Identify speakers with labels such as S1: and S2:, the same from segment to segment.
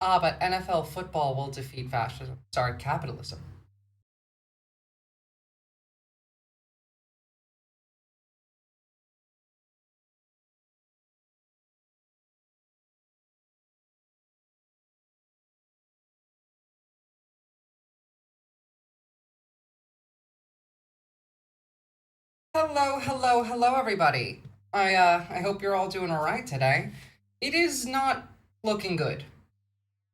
S1: But NFL football will defeat fascism. Sorry, capitalism. Hello, hello, hello, everybody. I hope you're all doing all right today. It is not looking good.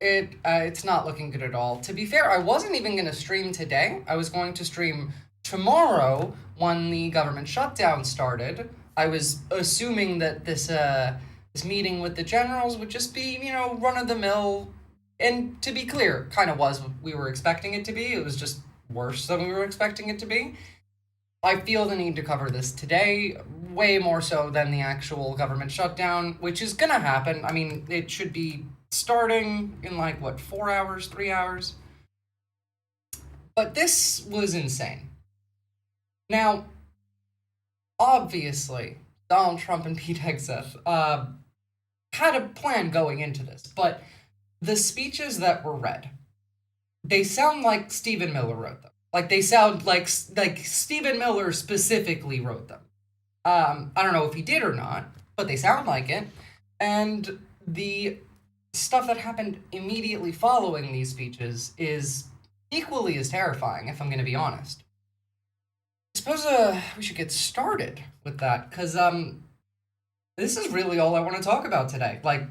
S1: It's not looking good at all. To be fair, I wasn't even going to stream today. I was going to stream tomorrow when the government shutdown started. I was assuming that this meeting with the generals would just be, run of the mill. And to be clear, kind of was what we were expecting it to be. It was just worse than we were expecting it to be. I feel the need to cover this today, way more so than the actual government shutdown, which is gonna happen. I mean, it should be starting in like, what, 4 hours, 3 hours? But this was insane. Now, obviously, Donald Trump and Pete Hegseth had a plan going into this, but the speeches that were read, they sound like Stephen Miller wrote them. Like they sound like Stephen Miller specifically wrote them. I don't know if he did or not, but they sound like it. And the stuff that happened immediately following these speeches is equally as terrifying, if I'm going to be honest. I suppose we should get started with that, because this is really all I want to talk about today. Like,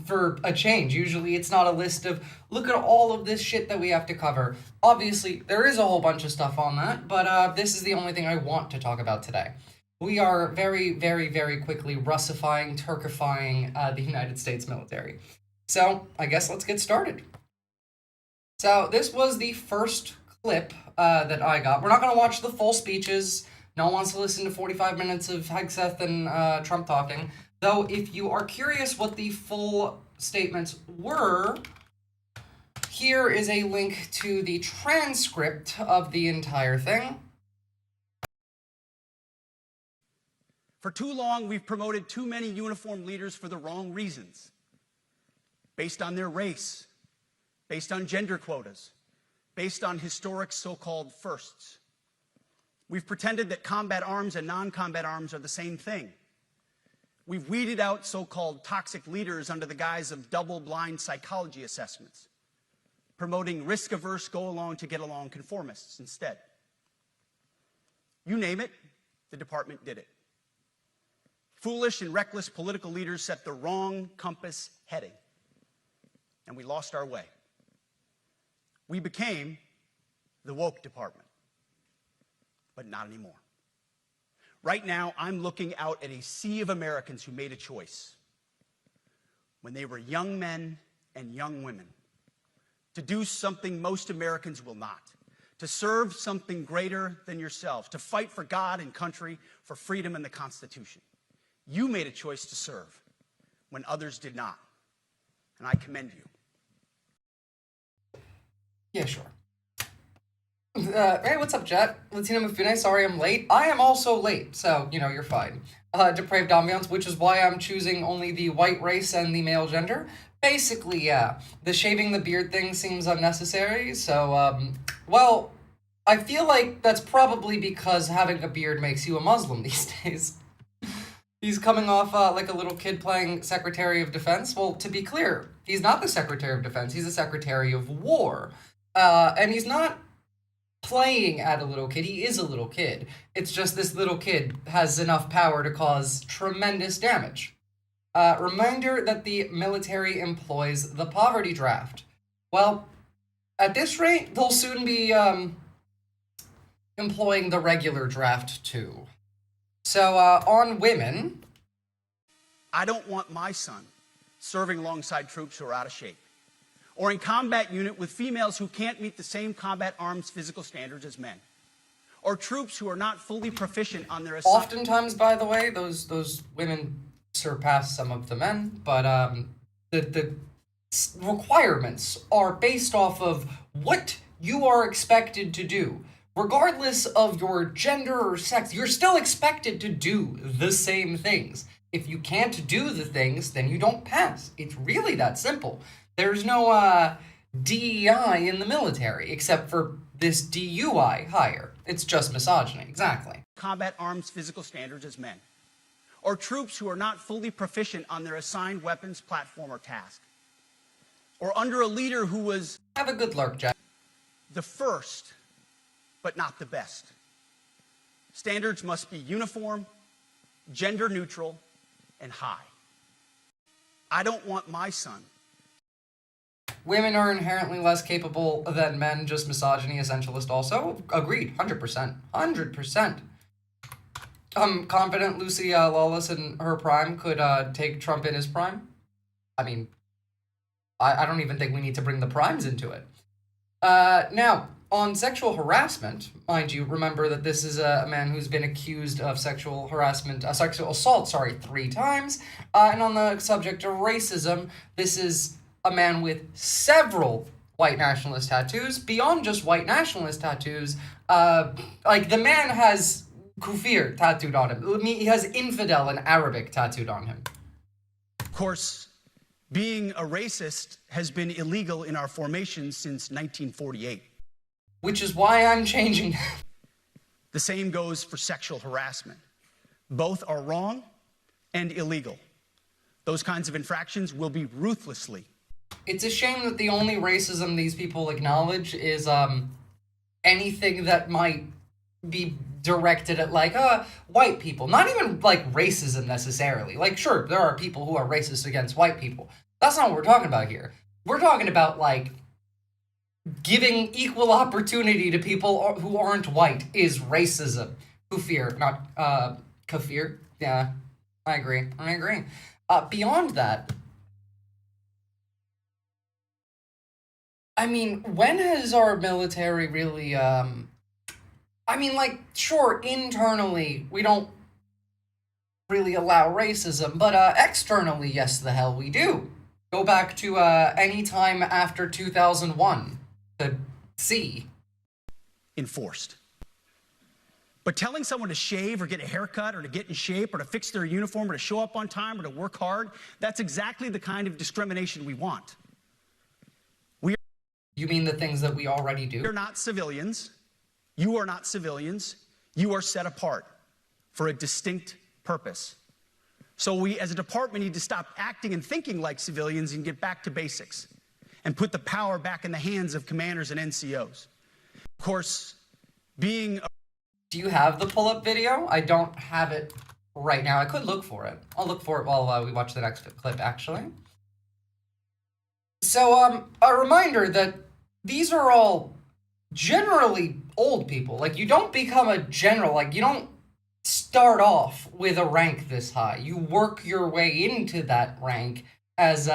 S1: for a change. Usually it's not a list of, look at all of this shit that we have to cover. Obviously, there is a whole bunch of stuff on that, but this is the only thing I want to talk about today. We are very, very, very quickly Russifying, Turkifying the United States military. So, I guess let's get started. So, this was the first clip that I got. We're not going to watch the full speeches. No one wants to listen to 45 minutes of Hegseth and Trump talking. Though, if you are curious what the full statements were, here is a link to the transcript of the entire thing.
S2: For too long, we've promoted too many uniformed leaders for the wrong reasons, based on their race, based on gender quotas, based on historic so-called firsts. We've pretended that combat arms and non-combat arms are the same thing. We've weeded out so-called toxic leaders under the guise of double-blind psychology assessments, promoting risk-averse, go-along-to-get-along conformists instead. You name it, the department did it. Foolish and reckless political leaders set the wrong compass heading, and we lost our way. We became the woke department, but not anymore. Right now, I'm looking out at a sea of Americans who made a choice when they were young men and young women to do something most Americans will not, to serve something greater than yourselves, to fight for God and country, for freedom and the Constitution. You made a choice to serve when others did not, and I commend you.
S1: Yeah, sure. Hey, what's up, chat? Latino Mufune, sorry I'm late. I am also late, so, you're fine. Depraved ambiance, which is why I'm choosing only the white race and the male gender. Basically, yeah. The shaving the beard thing seems unnecessary, so, well, I feel like that's probably because having a beard makes you a Muslim these days. He's coming off like a little kid playing Secretary of Defense. Well, to be clear, he's not the Secretary of Defense, he's the Secretary of War. And he's not playing at a little kid, he is a little kid. It's just this little kid has enough power to cause tremendous damage. Reminder that the military employs the poverty draft. Well, at this rate, they'll soon be employing the regular draft too. So, on women...
S2: I don't want my son serving alongside troops who are out of shape, or in combat unit with females who can't meet the same combat arms physical standards as men, or troops who are not fully proficient on their assignment.
S1: Oftentimes, by the way, those women surpass some of the men, but the requirements are based off of what you are expected to do. Regardless of your gender or sex, you're still expected to do the same things. If you can't do the things, then you don't pass. It's really that simple. There's no DEI in the military, except for this DUI hire. It's just misogyny, exactly.
S2: Combat arms physical standards as men, or troops who are not fully proficient on their assigned weapons, platform, or task, or under a leader who was
S1: Have a good lurk, Jack.
S2: the first, but not the best. Standards must be uniform, gender neutral, and high. I don't want my son.
S1: Women are inherently less capable than men, just misogyny, essentialist also. Agreed, 100%. 100%. I'm confident Lucy Lawless in her prime could take Trump in his prime. I mean, I don't even think we need to bring the primes into it. Now, on sexual harassment, mind you, remember that this is a man who's been accused of sexual harassment, sexual assault, 3 times. And on the subject of racism, this is a man with several white nationalist tattoos. Beyond just white nationalist tattoos, like the man has kufir tattooed on him. I mean, he has infidel in Arabic tattooed on him.
S2: Of course, being a racist has been illegal in our formation since 1948.
S1: Which is why I'm changing.
S2: The same goes for sexual harassment. Both are wrong and illegal. Those kinds of infractions will be ruthlessly.
S1: It's a shame that the only racism these people acknowledge is anything that might be directed at like white people. Not even like racism necessarily. Like sure, there are people who are racist against white people. That's not what we're talking about here. We're talking about like giving equal opportunity to people who aren't white is racism. Kufir, not kafir. Yeah, I agree. Beyond that, I mean, when has our military really, I mean, like, sure, internally, we don't really allow racism, but externally, yes, the hell we do. Go back to any time after 2001 to see.
S2: Enforced. But telling someone to shave or get a haircut or to get in shape or to fix their uniform or to show up on time or to work hard, that's exactly the kind of discrimination we want.
S1: You mean the things that we already do?
S2: You're not civilians. You are not civilians. You are set apart for a distinct purpose. So we, as a department, need to stop acting and thinking like civilians and get back to basics and put the power back in the hands of commanders and NCOs. Of course, being...
S1: Do you have the pull-up video? I don't have it right now. I could look for it. I'll look for it while we watch the next clip, actually. So, a reminder that these are all generally old people. Like, you don't become a general. Like, you don't start off with a rank this high. You work your way into that rank as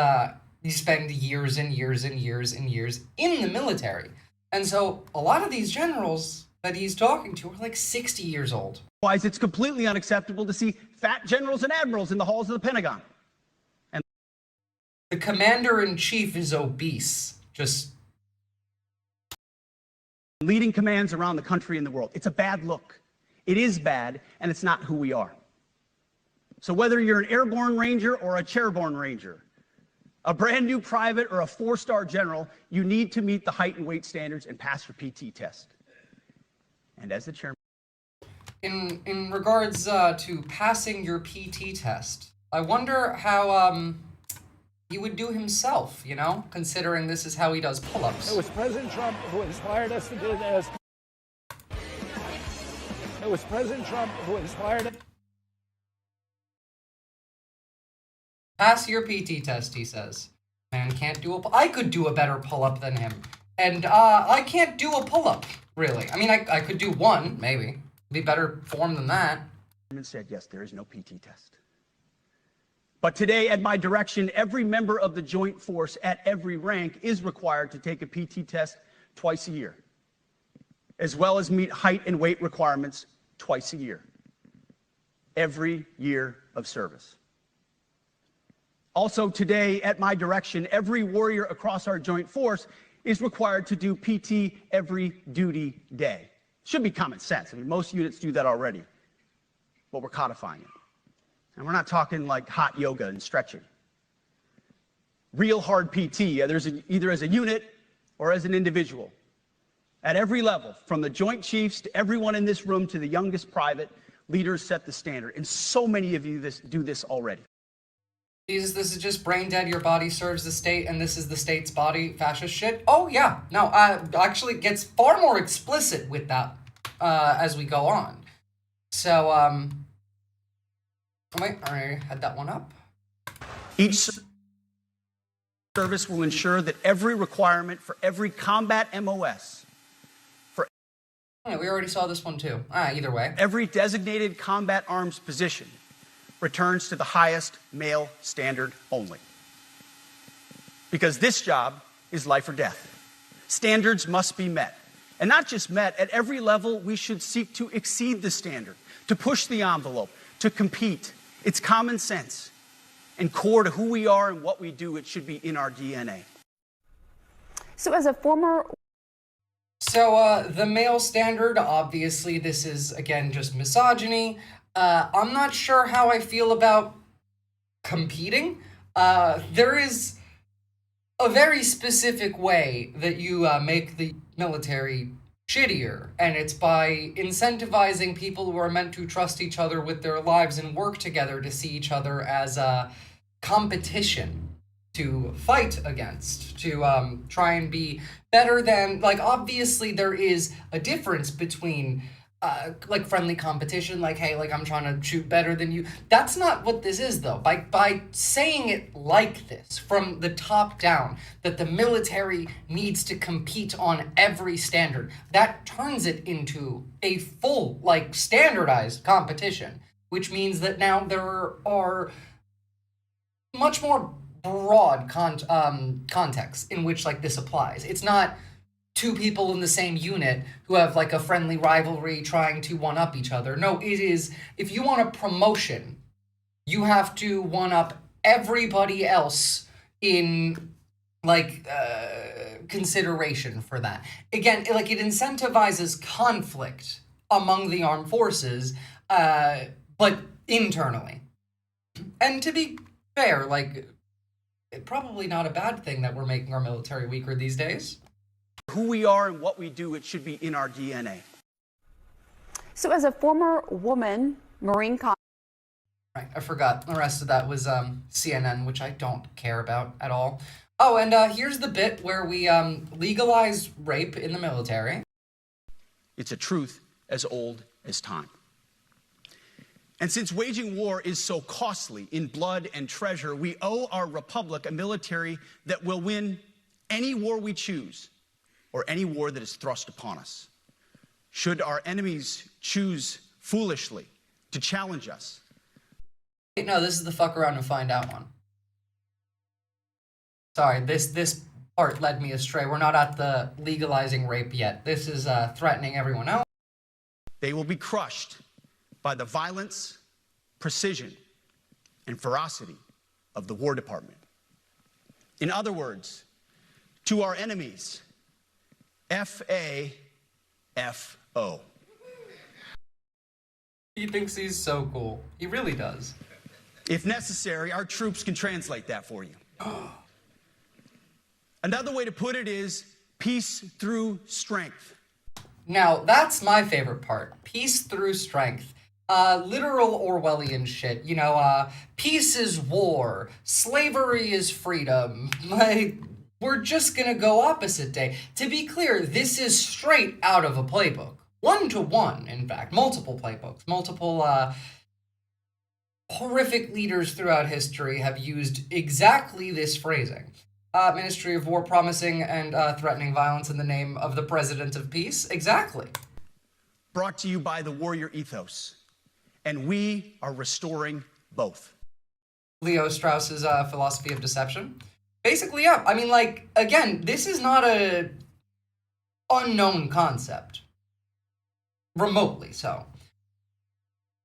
S1: you spend years and years and years and years in the military. And so, a lot of these generals that he's talking to are like 60 years old.
S2: Otherwise, it's completely unacceptable to see fat generals and admirals in the halls of the Pentagon. And
S1: the commander-in-chief is obese. Just
S2: leading commands around the country and the world. It's a bad look. It is bad, and it's not who we are. So whether you're an airborne ranger or a chairborne ranger, a brand new private or a 4-star general, you need to meet the height and weight standards and pass your PT test. And as the chairman...
S1: In regards to passing your PT test, I wonder how he would do himself, you know, considering this is how he does pull-ups.
S3: It was President Trump who inspired us to do this. It was President Trump who inspired it.
S1: Pass your PT test, he says. Man can't do I could do a better pull-up than him. And I can't do a pull-up, really. I mean, I could do one, maybe. Be better form than that.
S2: Said, yes, there is no PT test. But today, at my direction, every member of the Joint Force at every rank is required to take a PT test twice a year, as well as meet height and weight requirements twice a year, every year of service. Also today, at my direction, every warrior across our Joint Force is required to do PT every duty day. Should be common sense. I mean, most units do that already, but we're codifying it. And we're not talking like hot yoga and stretching. real hard PT, either as a unit or as an individual. At every level, from the Joint Chiefs to everyone in this room to the youngest private, leaders set the standard. And so many of you do this already.
S1: Jesus, this is just brain dead, your body serves the state, and this is the state's body fascist shit? Oh, yeah. No, actually, it gets far more explicit with that as we go on. So, wait, I had that one up.
S2: Each service will ensure that every requirement for every combat MOS,
S1: Yeah, we already saw this one too. Either way.
S2: every designated combat arms position returns to the highest male standard only. Because this job is life or death. Standards must be met. And not just met, at every level we should seek to exceed the standard, to push the envelope, to compete. It's common sense. And core to who we are and what we do, it should be in our DNA.
S4: So as a former...
S1: So, the male standard, obviously this is, again, just misogyny. I'm not sure how I feel about competing. There is a very specific way that you make the military shittier, and it's by incentivizing people who are meant to trust each other with their lives and work together to see each other as a competition to fight against, to try and be better than, like, obviously there is a difference between like friendly competition, like, hey, like, I'm trying to shoot better than you. That's not what this is, though. By saying it like this, from the top down, that the military needs to compete on every standard, that turns it into a full, like, standardized competition, which means that now there are much more broad contexts in which, like, this applies. It's not two people in the same unit who have, like, a friendly rivalry trying to one-up each other. No, it is, if you want a promotion, you have to one-up everybody else in, like, consideration for that. Again, like, it incentivizes conflict among the armed forces, but internally. And to be fair, like, probably not a bad thing that we're making our military weaker these days.
S2: Who we are and what we do, it should be in our DNA.
S4: So as a former woman, Marine
S1: Right, I forgot. The rest of that was CNN, which I don't care about at all. Oh, and here's the bit where we legalize rape in the military.
S2: It's a truth as old as time. And since waging war is so costly in blood and treasure, we owe our republic a military that will win any war we choose, or any war that is thrust upon us. Should our enemies choose foolishly to challenge us?
S1: No, this is the fuck around and find out one. Sorry, this part led me astray. We're not at the legalizing rape yet. This is threatening everyone else.
S2: They will be crushed by the violence, precision, and ferocity of the War Department. In other words, to our enemies, F-A-F-O.
S1: He thinks he's so cool. He really does.
S2: If necessary, our troops can translate that for you. Another way to put it is peace through strength.
S1: Now, that's my favorite part. Peace through strength. Literal Orwellian shit. You know, peace is war. Slavery is freedom. Like, we're just gonna go opposite day. To be clear, this is straight out of a playbook. 1-to-1, in fact. Multiple playbooks. Multiple, horrific leaders throughout history have used exactly this phrasing. Ministry of War promising and threatening violence in the name of the President of Peace. Exactly.
S2: Brought to you by the warrior ethos. And we are restoring both.
S1: Leo Strauss's philosophy of deception. Basically, yeah. I mean, like, again, this is not a unknown concept. Remotely so.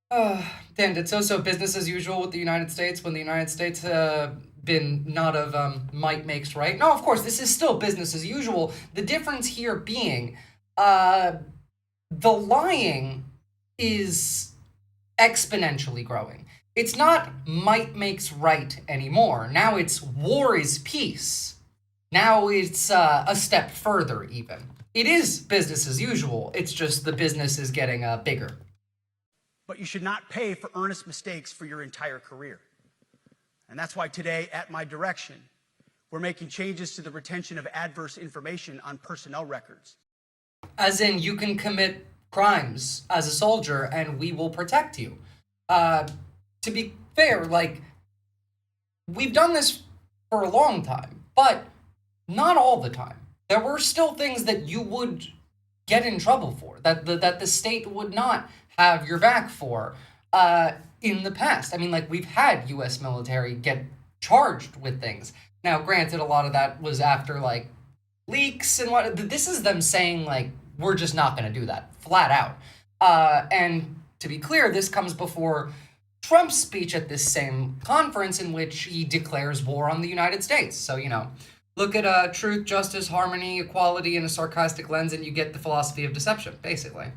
S1: Damn, it's so business as usual with the United States when the United States been not of might makes right. No, of course, this is still business as usual. The difference here being the lying is exponentially growing. It's not might makes right anymore. Now it's war is peace. Now it's a step further, even. It is business as usual. It's just the business is getting bigger.
S2: But you should not pay for earnest mistakes for your entire career. And that's why today, at my direction, we're making changes to the retention of adverse information on personnel records.
S1: As in, you can commit crimes as a soldier and we will protect you. To be fair, like, we've done this for a long time, but not all the time. There were still things that you would get in trouble for, that the state would not have your back for in the past. I mean, like, we've had U.S. military get charged with things. Now, granted, a lot of that was after, like, leaks and what. This is them saying, like, we're just not going to do that, flat out. And to be clear, this comes before Trump's speech at this same conference in which he declares war on the United States. So, you know, look at truth, justice, harmony, equality in a sarcastic lens, and you get the philosophy of deception, basically.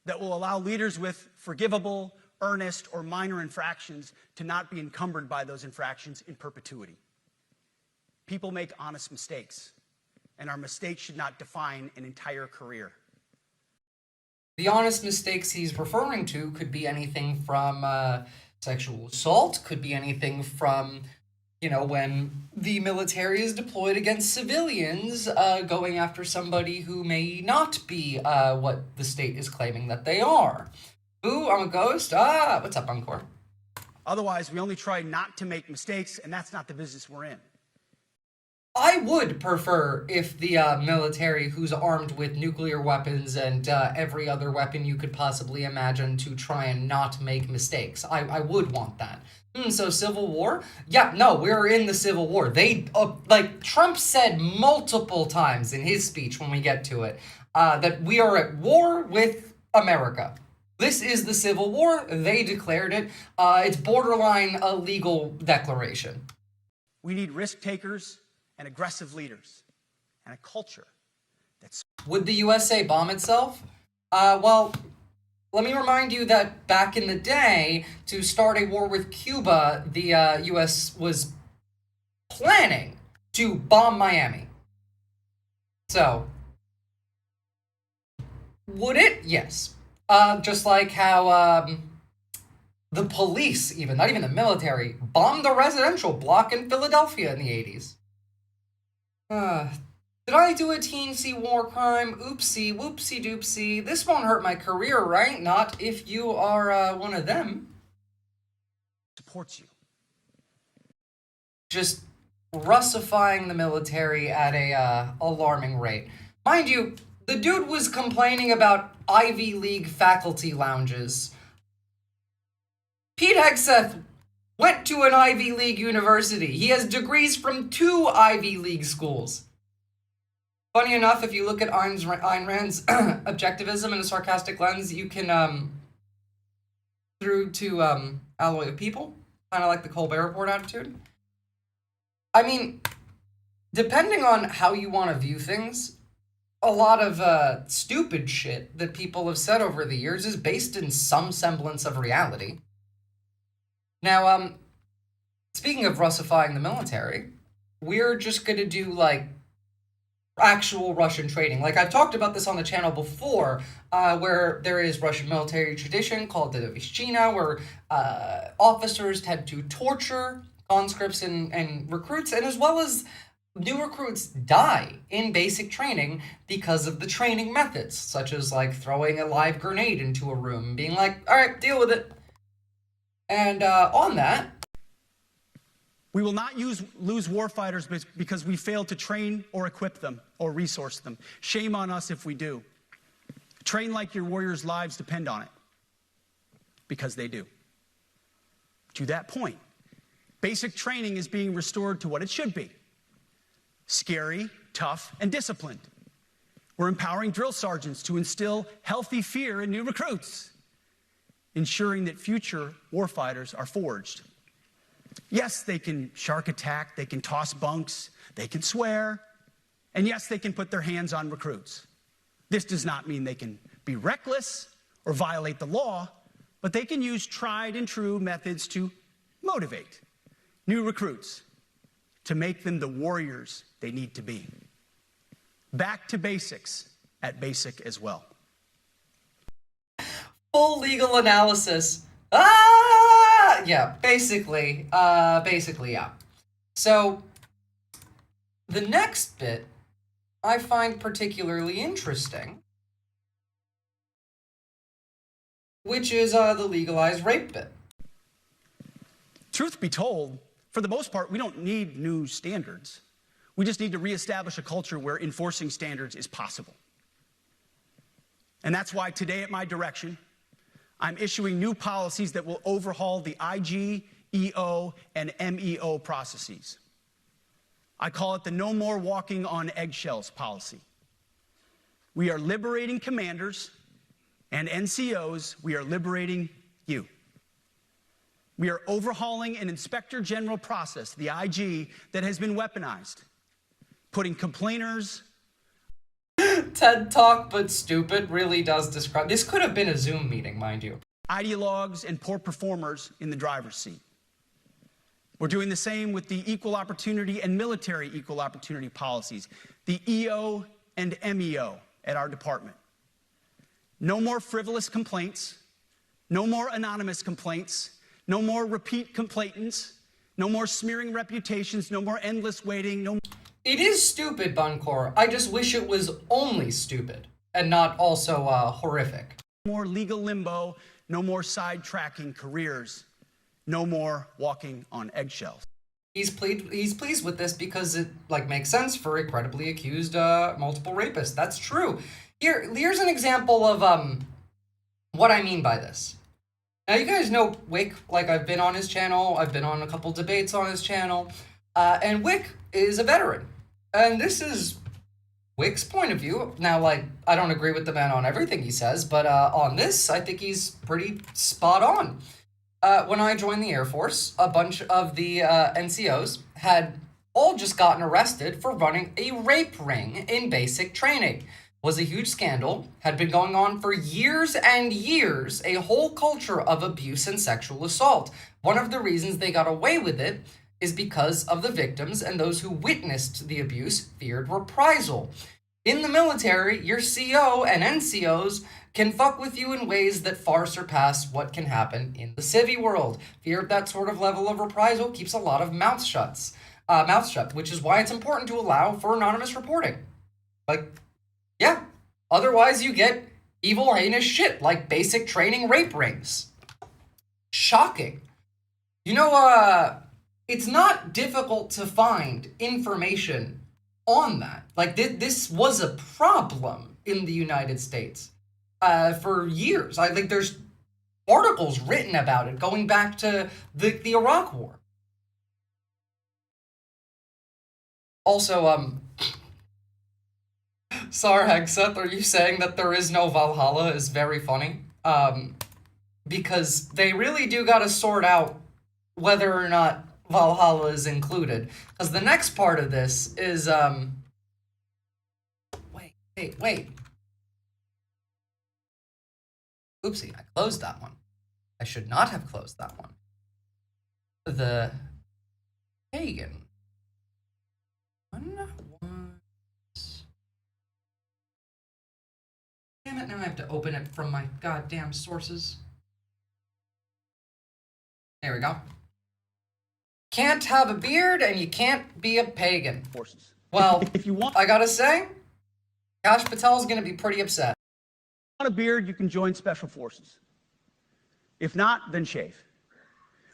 S2: That will allow leaders with forgivable, earnest, or minor infractions to not be encumbered by those infractions in perpetuity. People make honest mistakes, and our mistakes should not define an entire career.
S1: The honest mistakes he's referring to could be anything from sexual assault, could be anything from, you know, when the military is deployed against civilians, going after somebody who may not be what the state is claiming that they are. Ooh, I'm a ghost? What's up, Encore?
S2: Otherwise, we only try not to make mistakes, and that's not the business we're in.
S1: I would prefer if the military, who's armed with nuclear weapons and every other weapon you could possibly imagine, to try and not make mistakes. I would want that. So Civil War? Yeah, no, we're in the Civil War. They, like Trump said multiple times in his speech when we get to it, that we are at war with America. This is the Civil War. They declared it. It's borderline a legal declaration.
S2: We need risk takers and aggressive leaders, and a culture that's...
S1: Would the USA bomb itself? Well, let me remind you that back in the day, to start a war with Cuba, the US was planning to bomb Miami. So, would it? Yes. Just like how the police, even, not even the military, bombed a residential block in Philadelphia in the 80s. Did I do a teensy war crime? Oopsie, whoopsie doopsie. This won't hurt my career, right? Not if you are one of them.
S2: supports you.
S1: Just Russifying the military at a alarming rate. Mind you, the dude was complaining about Ivy League faculty lounges. Pete Hegseth went to an Ivy League university. He has degrees from 2 Ivy League schools. Funny enough, if you look at Ayn Rand's objectivism in a sarcastic lens, you can, through to Alloy of People, kind of like the Colbert Report attitude. I mean, depending on how you want to view things, a lot of stupid shit that people have said over the years is based in some semblance of reality. Now, speaking of Russifying the military, we're just gonna do, like, actual Russian training. Like, I've talked about this on the channel before, where there is Russian military tradition called the Vishchina, where officers tend to torture conscripts and recruits, and as well as new recruits die in basic training because of the training methods, such as, like, throwing a live grenade into a room and being like, all right, deal with it. And on that,
S2: we will not lose warfighters because we failed to train or equip them or resource them. Shame on us if we do. Train like your warriors' lives depend on it, because they do. To that point, basic training is being restored to what it should be: scary, tough, and disciplined. We're empowering drill sergeants to instill healthy fear in new recruits, ensuring that future warfighters are forged. Yes, they can shark attack, they can toss bunks, they can swear, and yes, they can put their hands on recruits. This does not mean they can be reckless or violate the law, but they can use tried and true methods to motivate new recruits, to make them the warriors they need to be. Back to basics at basic as well.
S1: Full legal analysis. Ah! Yeah, basically, yeah. So, the next bit I find particularly interesting, which is the legalized rape bit.
S2: Truth be told, for the most part, we don't need new standards. We just need to reestablish a culture where enforcing standards is possible. And that's why today, at my direction, I'm issuing new policies that will overhaul the IG, EO, and MEO processes. I call it the No More Walking on Eggshells policy. We are liberating commanders and NCOs. We are liberating you. We are overhauling an Inspector General process, the IG, that has been weaponized, putting complainers.
S1: TED Talk but stupid really does describe. This could have been a Zoom meeting, mind you.
S2: Ideologues and poor performers in the driver's seat. We're doing the same with the equal opportunity and military equal opportunity policies, the EO and MEO at our department. No more frivolous complaints, no more anonymous complaints, no more repeat complainants, no more smearing reputations, no more endless waiting, no.
S1: It is stupid, Buncor. I just wish it was only stupid and not also horrific.
S2: No more legal limbo, no more sidetracking careers, no more walking on eggshells.
S1: He's pleased with this because it makes sense for a credibly accused multiple rapist. That's true. Here's an example of what I mean by this. Now you guys know Wick, I've been on his channel, I've been on a couple debates on his channel, and Wick is a veteran. And this is Wick's point of view. Now, I don't agree with the man on everything he says, but on this, I think he's pretty spot on. When I joined the Air Force, a bunch of the NCOs had all just gotten arrested for running a rape ring in basic training. Was a huge scandal, had been going on for years and years, a whole culture of abuse and sexual assault. One of the reasons they got away with it is because of the victims and those who witnessed the abuse feared reprisal. In the military, your CO and NCOs can fuck with you in ways that far surpass what can happen in the civvy world. Fear of that sort of level of reprisal keeps a lot of mouths shut, which is why it's important to allow for anonymous reporting. Yeah, otherwise you get evil, heinous shit like basic training rape rings. Shocking. You know, it's not difficult to find information on that. This was a problem in the United States for years. There's articles written about it going back to the Iraq War. Also, sorry, Hegseth, are you saying that there is no Valhalla is very funny? Because they really do gotta sort out whether or not Valhalla is included. Because the next part of this is, wait. Oopsie, I closed that one. I should not have closed that one. The pagan one was... Damn it, now I have to open it from my goddamn sources. There we go. Can't have a beard and you can't be a pagan.
S2: Forces.
S1: Well,
S2: if you want
S1: I gotta say, Kash Patel's gonna be pretty upset.
S2: a beard, you can join Special Forces. If not, then shave.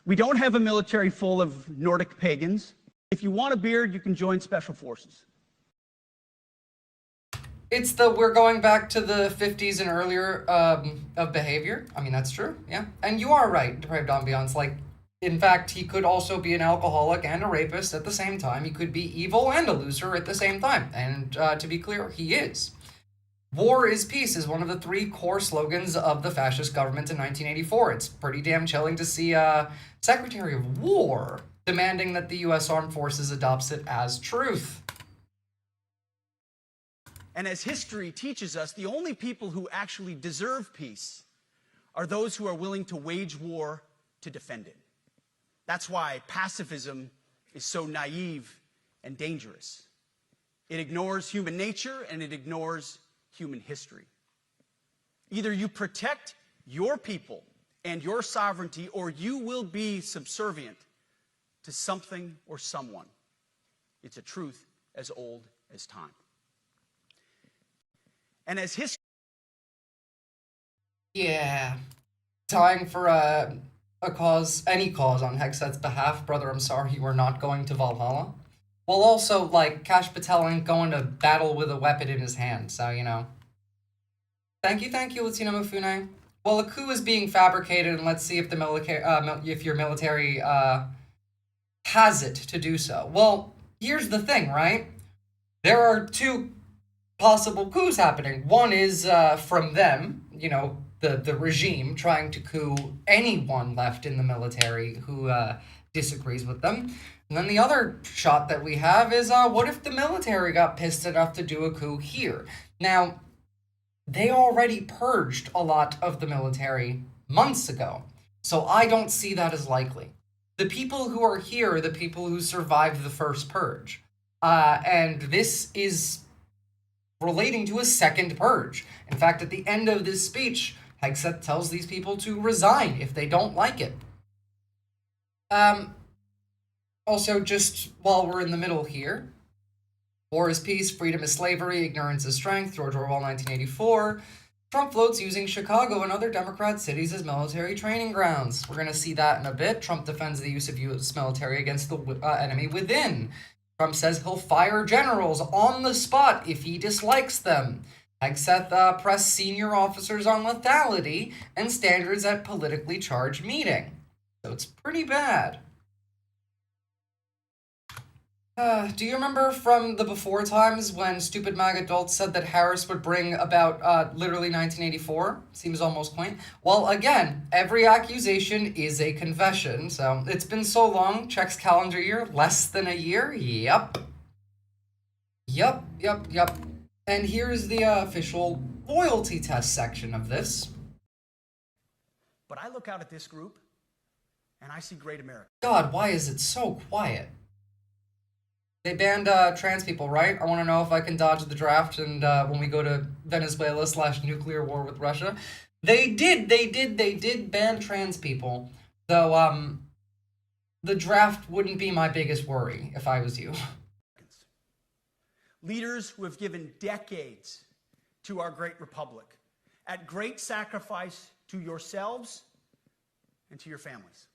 S2: We don't have a military full of Nordic pagans. If you want a beard, you can join Special Forces.
S1: It's we're going back to the 50s and earlier of behavior. I mean, that's true, yeah. And you are right, Depraved Ambiance. In fact, he could also be an alcoholic and a rapist at the same time. He could be evil and a loser at the same time. And to be clear, he is. War is peace is one of the 3 core slogans of the fascist government in 1984. It's pretty damn chilling to see Secretary of War demanding that the U.S. Armed Forces adopts it as truth.
S2: And as history teaches us, the only people who actually deserve peace are those who are willing to wage war to defend it. That's why pacifism is so naive and dangerous. It ignores human nature and it ignores human history. Either you protect your people and your sovereignty, or you will be subservient to something or someone. It's a truth as old as time. And as history...
S1: Yeah. Dying for a cause, any cause on Hegseth's behalf. Brother, I'm sorry you are not going to Valhalla. Well, also, like, Kash Patel ain't going to battle with a weapon in his hand, so, you know. Thank you, Latina Mufune. Well, a coup is being fabricated, and let's see if the military, if your military, has it to do so. Well, here's the thing, right? There are two possible coups happening. One is, from them, you know, the regime trying to coup anyone left in the military who, disagrees with them. And then the other shot that we have is, what if the military got pissed enough to do a coup here? Now, they already purged a lot of the military months ago, so I don't see that as likely. The people who are here are the people who survived the first purge. And this is relating to a second purge. In fact, at the end of this speech, Hegseth tells these people to resign if they don't like it. Also, just while we're in the middle here, war is peace, freedom is slavery, ignorance is strength, George Orwell, 1984. Trump floats using Chicago and other Democrat cities as military training grounds. We're going to see that in a bit. Trump defends the use of U.S. military against the enemy within. Trump says he'll fire generals on the spot if he dislikes them. Hegseth pressed senior officers on lethality and standards at politically charged meeting. So it's pretty bad. Do you remember from the before times when stupid MAG adults said that Harris would bring about literally 1984? Seems almost quaint. Well, again, every accusation is a confession, so it's been so long. Checks calendar year, less than a year. Yep. And here's the official loyalty test section of this.
S2: But I look out at this group, and I see great America.
S1: God, why is it so quiet? They banned trans people, right? I want to know if I can dodge the draft and when we go to Venezuela / nuclear war with Russia. They did ban trans people. Though, the draft wouldn't be my biggest worry if I was you.
S2: Leaders who have given decades to our great republic at great sacrifice to yourselves and to your families.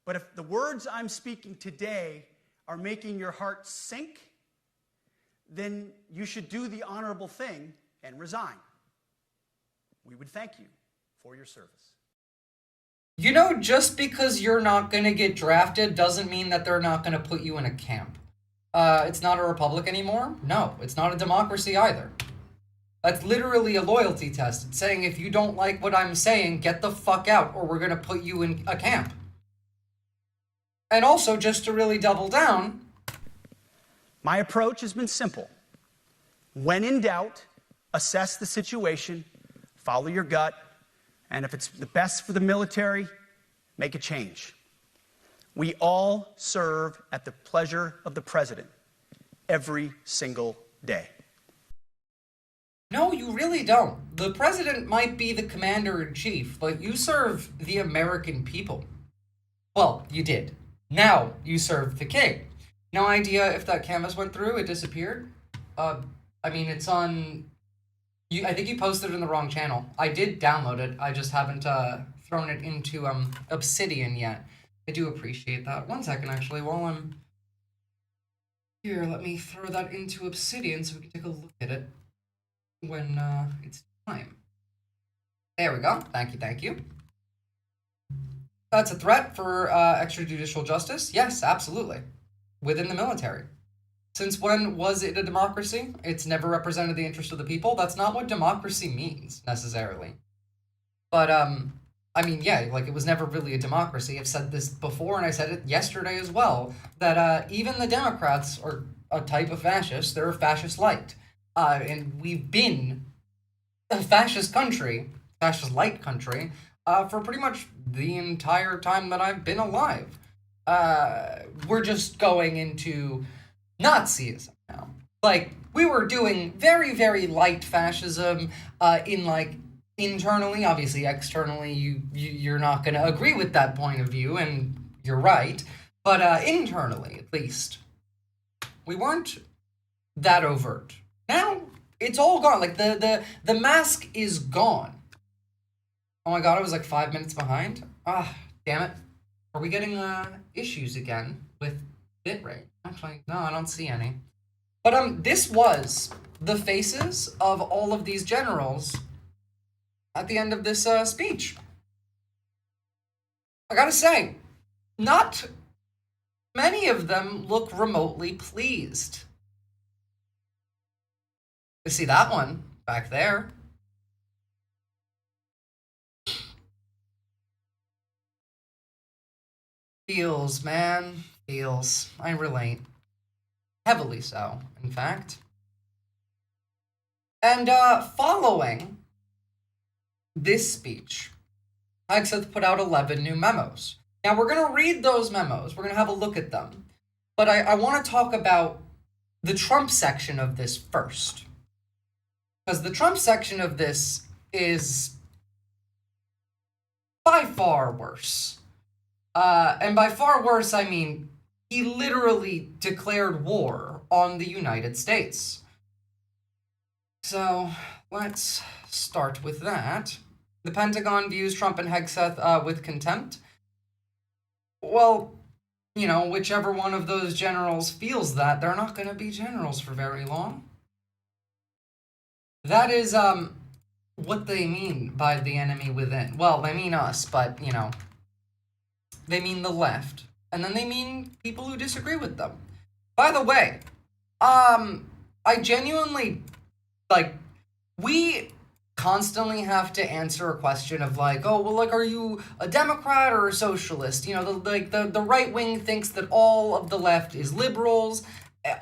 S2: But if the words I'm speaking today are making your heart sink, then you should do the honorable thing and resign. We would thank you for your service.
S1: You know, just because you're not going to get drafted doesn't mean that they're not going to put you in a camp. It's not a republic anymore? No, it's not a democracy either. That's literally a loyalty test. It's saying if you don't like what I'm saying, get the fuck out or we're going to put you in a camp. And also, just to really double down,
S2: my approach has been simple. When in doubt, assess the situation, follow your gut, and if it's the best for the military, make a change. We all serve at the pleasure of the president every single day.
S1: No, you really don't. The president might be the commander-in-chief, but you serve the American people. Well, you did. Now you serve the king. No idea if that canvas went through. It disappeared. I mean, it's on... I think you posted it in the wrong channel. I did download it. I just haven't thrown it into Obsidian yet. I do appreciate that. One second, actually, while I'm here, let me throw that into Obsidian so we can take a look at it when it's time. There we go. Thank you. That's a threat for extrajudicial justice? Yes, absolutely. Within the military. Since when was it a democracy? It's never represented the interest of the people. That's not what democracy means, necessarily. But, I mean, yeah, like, it was never really a democracy. I've said this before, and I said it yesterday as well, that even the Democrats are a type of fascist. They're fascist-light. And we've been a fascist country fascist light country for pretty much the entire time that I've been alive. We're just going into Nazism now. Like, we were doing very, very light fascism in, like, internally. Obviously, externally, you're not going to agree with that point of view, and you're right. But internally, at least, we weren't that overt. Now, it's all gone. Like, the mask is gone. Oh my god, I was like 5 minutes behind. Ah, damn it. Are we getting issues again with bitrate? Actually, no, I don't see any. But this was the faces of all of these generals at the end of this speech. I gotta say, not many of them look remotely pleased. You see that one back there. Feels, man. Feels. I relate. Heavily so, in fact. And following this speech, Hegseth put out 11 new memos. Now, we're going to read those memos. We're going to have a look at them. But I want to talk about the Trump section of this first. Because the Trump section of this is by far worse. And by far worse, I mean, he literally declared war on the United States. So, let's start with that. The Pentagon views Trump and Hegseth with contempt. Well, you know, whichever one of those generals feels that, they're not going to be generals for very long. That is, what they mean by the enemy within. Well, they mean us, but, you know, they mean the left. And then they mean people who disagree with them. By the way, I genuinely, like, we constantly have to answer a question of, like, oh, well, like, are you a Democrat or a socialist? You know, the right wing thinks that all of the left is liberals.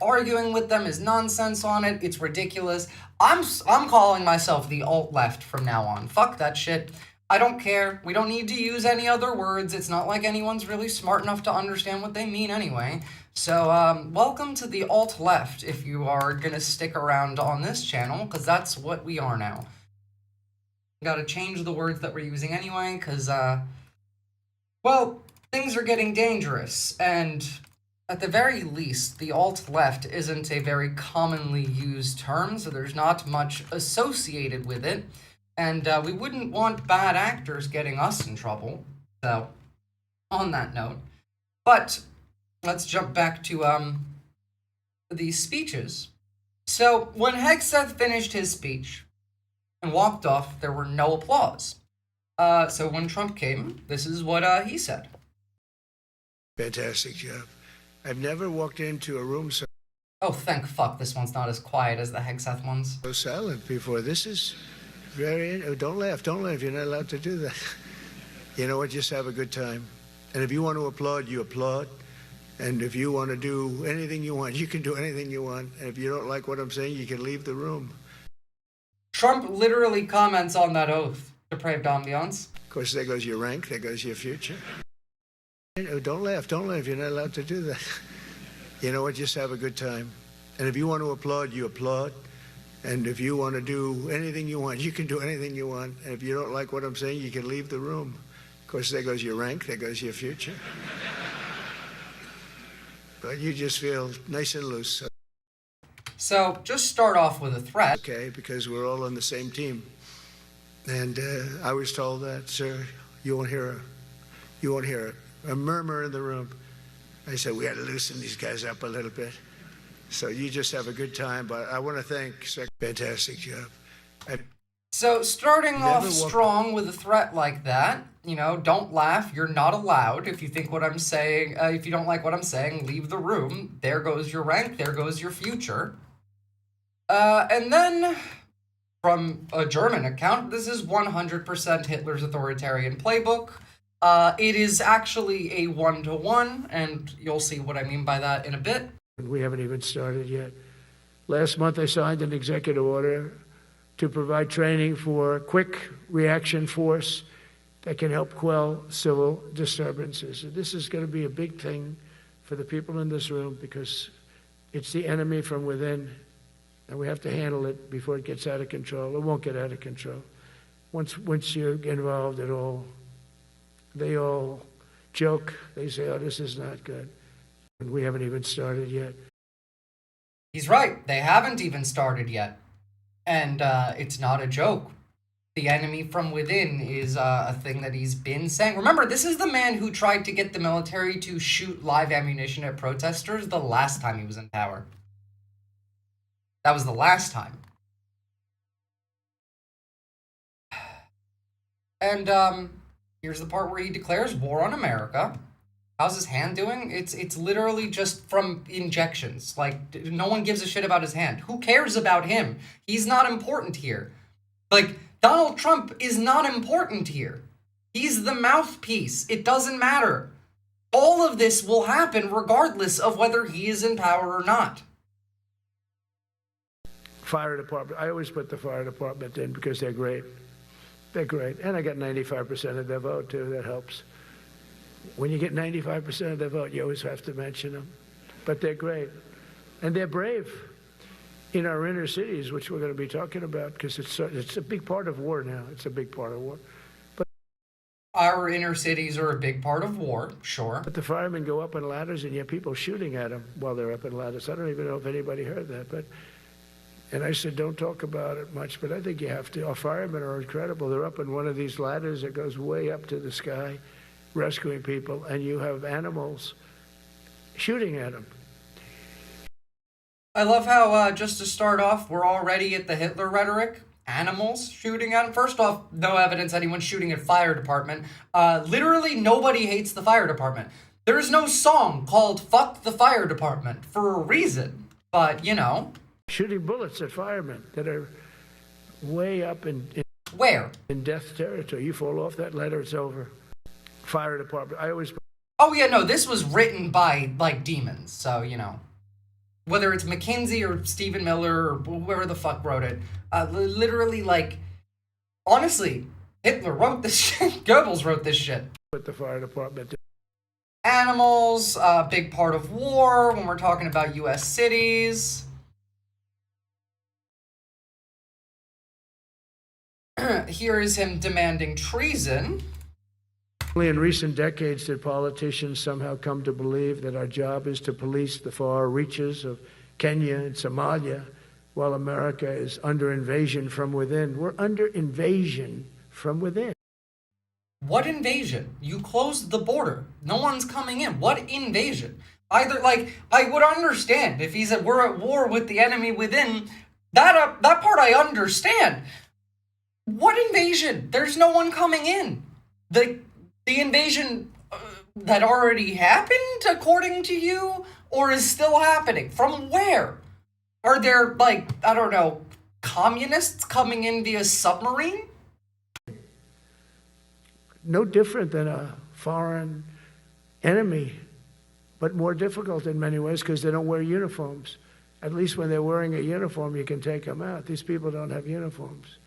S1: Arguing with them is nonsense on it. It's ridiculous. I'm calling myself the alt-left from now on. Fuck that shit. I don't care. We don't need to use any other words. It's not like anyone's really smart enough to understand what they mean anyway. So, welcome to the alt-left if you are gonna stick around on this channel, because that's what we are now. Gotta change the words that we're using anyway, because, well, things are getting dangerous, and at the very least, the alt-left isn't a very commonly used term, so there's not much associated with it. And we wouldn't want bad actors getting us in trouble. So, on that note. But, let's jump back to these speeches. So, when Hegseth finished his speech and walked off, there were no applause. So when Trump came, this is what he said.
S5: Fantastic job. I've never walked into a room so
S1: Oh, thank fuck this one's not as quiet as the Hegseth ones.
S5: silent before. This is very... Oh, don't laugh. Don't laugh. You're not allowed to do that. You know what? Just have a good time. And if you want to applaud, you applaud. And if you want to do anything you want, you can do anything you want. And if you don't like what I'm saying, you can leave the room.
S1: Trump literally comments on that oath. Depraved ambiance.
S5: Of course, there goes your rank. There goes your future. Oh, don't laugh. Don't laugh. You're not allowed to do that. You know what? Just have a good time. And if you want to applaud, you applaud. And if you want to do anything you want, you can do anything you want. And if you don't like what I'm saying, you can leave the room. Of course, there goes your rank. There goes your future. But you just feel nice and loose.
S1: So, just start off with a threat.
S5: Okay, because we're all on the same team. And I was told that, sir, you won't hear a murmur in the room. I said, we got to loosen these guys up a little bit. So you just have a good time. But I want to thank fantastic job.
S1: So starting off strong with a threat like that, you know, don't laugh. You're not allowed. If you think what I'm saying, if you don't like what I'm saying, leave the room. There goes your rank. There goes your future. And then, from a German account, this is 100% Hitler's authoritarian playbook. It is actually a 1-to-1, and you'll see what I mean by that in a bit.
S6: We haven't even started yet. Last month, I signed an executive order
S5: to provide training for quick reaction force that can help quell civil disturbances. This is going to be a big thing for the people in this room because it's the enemy from within, and we have to handle it before it gets out of control. It won't get out of control. Once you're involved at all, they all joke. They say, oh, this is not good. And we haven't even started yet.
S1: He's right. They haven't even started yet. And it's not a joke. The enemy from within is a thing that he's been saying. Remember, this is the man who tried to get the military to shoot live ammunition at protesters the last time he was in power. That was the last time. And here's the part where he declares war on America. How's his hand doing? It's literally just from injections. Like, no one gives a shit about his hand. Who cares about him? He's not important here. Like, Donald Trump is not important here. He's the mouthpiece. It doesn't matter. All of this will happen regardless of whether he is in power or not.
S5: Fire department. I always put the fire department in because they're great. They're great. And I got 95% of their vote, too. That helps. When you get 95% of their vote, you always have to mention them. But they're great. And they're brave in our inner cities, which we're going to be talking about, because it's a big part of war now. It's a big part of war. But
S1: our inner cities are a big part of war, sure.
S5: But the firemen go up on ladders, and you have people shooting at them while they're up in ladders. I don't even know if anybody heard that. And I said, don't talk about it much, but I think you have to. Our firemen are incredible. They're up on one of these ladders that goes way up to the sky, rescuing people, and you have animals shooting at them.
S1: I love how, just to start off, we're already at the Hitler rhetoric. Animals shooting at him. First off, no evidence anyone's shooting at fire department. Literally nobody hates the fire department. There's no song called Fuck the Fire Department for a reason. But, you know.
S5: Shooting bullets at firemen that are way up in
S1: Where?
S5: In death territory. You fall off that ladder, it's over. Fire department. I always...
S1: Oh, yeah, no, this was written by, like, demons. So, you know. Whether it's McKinsey or Stephen Miller or whoever the fuck wrote it. Literally, like, honestly, Hitler wrote this shit. Goebbels wrote this shit.
S5: With the fire department.
S1: Animals, big part of war when we're talking about U.S. cities. Here is him demanding treason.
S5: Only in recent decades did politicians somehow come to believe that our job is to police the far reaches of Kenya and Somalia, while America is under invasion from within. We're under invasion from within.
S1: What invasion? You closed the border. No one's coming in. What invasion? Either, like, I would understand if he said we're at war with the enemy within. That part I understand. What invasion? There's no one coming in. The invasion that already happened, according to you, or is still happening? From where? Are there, like, I don't know, communists coming in via submarine?
S5: No different than a foreign enemy, but more difficult in many ways because they don't wear uniforms. At least when they're wearing a uniform, you can take them out. These people don't have uniforms.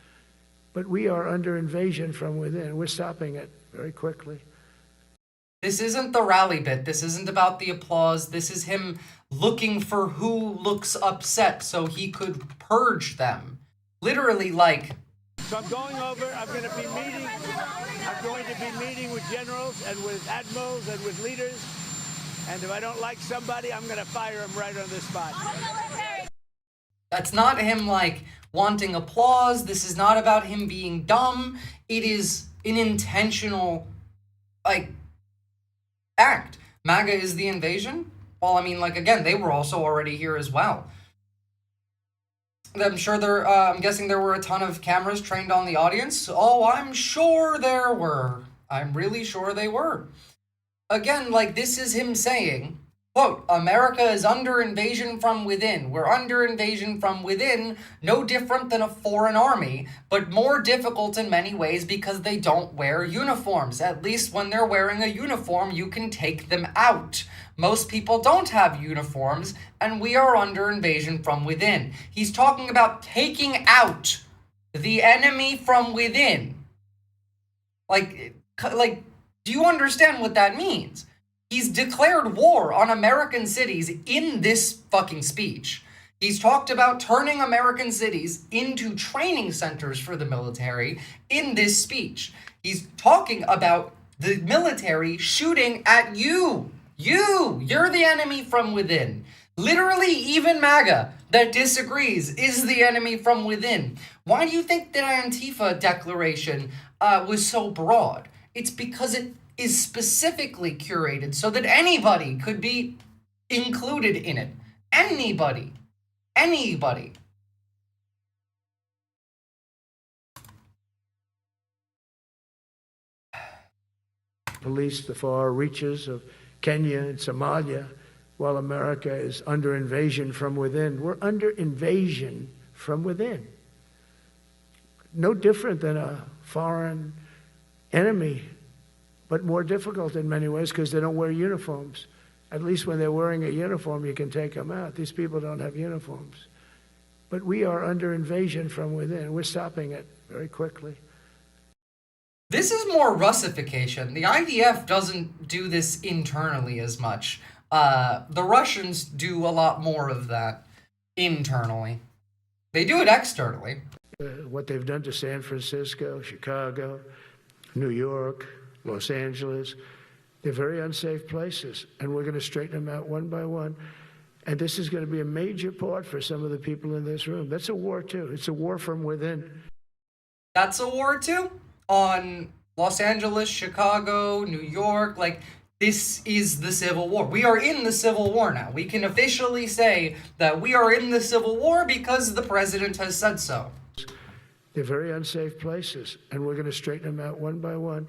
S5: But we are under invasion from within. We're stopping it very quickly.
S1: This isn't the rally bit. This isn't about the applause. This is him looking for who looks upset so he could purge them. Literally, like...
S3: So I'm going over, I'm going to be meeting with generals and with admirals and with leaders. And if I don't like somebody, I'm going to fire them right on the spot.
S1: That's not him, like, wanting applause. This is not about him being dumb. It is an intentional, like, act. MAGA is the invasion? Well, I mean, like, again, they were also already here as well. I'm sure I'm guessing there were a ton of cameras trained on the audience. Oh, I'm sure there were. I'm really sure they were. Again, like, this is him saying, quote, America is under invasion from within. We're under invasion from within, no different than a foreign army, but more difficult in many ways because they don't wear uniforms. At least when they're wearing a uniform, you can take them out. Most people don't have uniforms, and we are under invasion from within. He's talking about taking out the enemy from within. Like, do you understand what that means? He's declared war on American cities in this fucking speech. He's talked about turning American cities into training centers for the military in this speech. He's talking about the military shooting at you. You're the enemy from within. Literally, even MAGA that disagrees is the enemy from within. Why do you think that Antifa declaration was so broad? It's because it is specifically curated so that anybody could be included in it. Anybody.
S5: Police the far reaches of Kenya and Somalia while America is under invasion from within. We're under invasion from within. No different than a foreign enemy, but more difficult in many ways because they don't wear uniforms. At least when they're wearing a uniform, you can take them out. These people don't have uniforms. But we are under invasion from within. We're stopping it very quickly.
S1: This is more Russification. The IDF doesn't do this internally as much. The Russians do a lot more of that internally. They do it externally.
S5: What they've done to San Francisco, Chicago, New York, Los Angeles, they're very unsafe places, and we're going to straighten them out one by one. And this is going to be a major part for some of the people in this room. That's a war, too. It's a war from within.
S1: That's a war, too? On Los Angeles, Chicago, New York, like, this is the Civil War. We are in the Civil War now. We can officially say that we are in the Civil War because the president has said so.
S5: They're very unsafe places, and we're going to straighten them out one by one.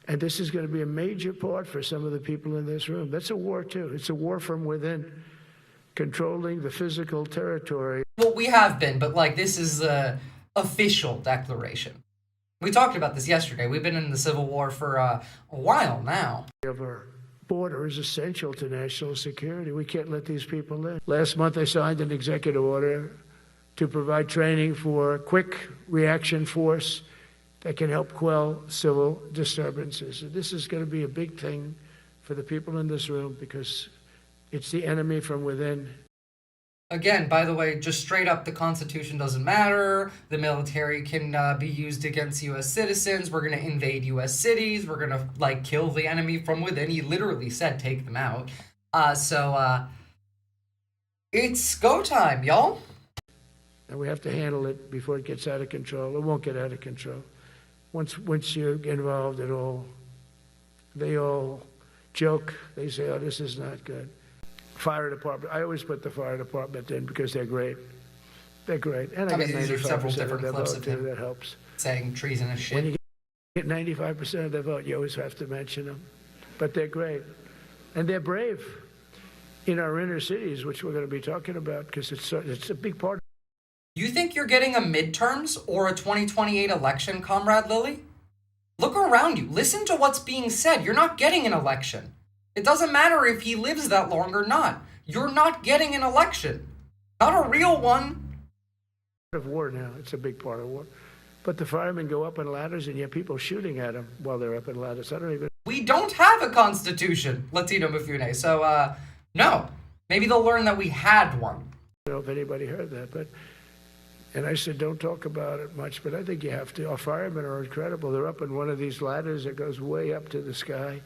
S5: And this is going to be a major part for some of the people in this room. That's a war, too. It's a war from within, controlling the physical territory.
S1: Well, we have been, but, like, this is the official declaration. We talked about this yesterday. We've been in the Civil War for a while now.
S5: Of our border is essential to national security. We can't let these people in. Last month, I signed an executive order to provide training for quick reaction force that can help quell civil disturbances. And this is going to be a big thing for the people in this room because it's the enemy from within.
S1: Again, by the way, just straight up, the Constitution doesn't matter. The military can be used against U.S. citizens. We're going to invade U.S. cities. We're going to, like, kill the enemy from within. He literally said take them out. So it's go time, y'all.
S5: And we have to handle it before it gets out of control. It won't get out of control. Once you get involved at all, they all joke. They say, oh, this is not good. Fire department. I always put the fire department in because they're great. They're great. And I get
S1: these are several
S5: 95% of
S1: different
S5: their
S1: clips
S5: vote,
S1: of
S5: too.
S1: him
S5: That helps.
S1: saying treasonous shit.
S5: When you get 95% of their vote, you always have to mention them. But they're great. And they're brave in our inner cities, which we're going to be talking about because it's a big part.
S1: You think you're getting a midterms or a 2028 election, Comrade Lilly? Look around you. Listen to what's being said. You're not getting an election. It doesn't matter if he lives that long or not. You're not getting an election. Not a real one.
S5: Of war now. It's a big part of war. But the firemen go up in ladders and you have people shooting at them while they're up in ladders. I don't even...
S1: We don't have a constitution, Latino Mufune. So, no. Maybe they'll learn that we had one.
S5: I don't know if anybody heard that, but... And I said, don't talk about it much, but I think you have to. Our firemen are incredible. They're up in one of these ladders that goes way up to the sky,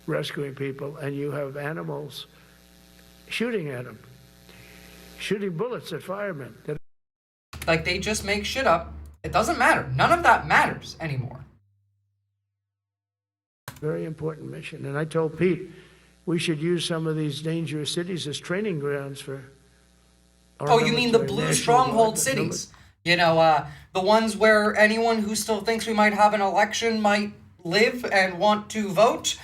S5: rescuing people, and you have animals shooting at them, shooting bullets at firemen.
S1: Like, they just make shit up. It doesn't matter. None of that matters anymore.
S5: Very important mission. And I told Pete, we should use some of these dangerous cities as training grounds for...
S1: Oh, you mean the blue stronghold cities? You know, the ones where anyone who still thinks we might have an election might live and want to vote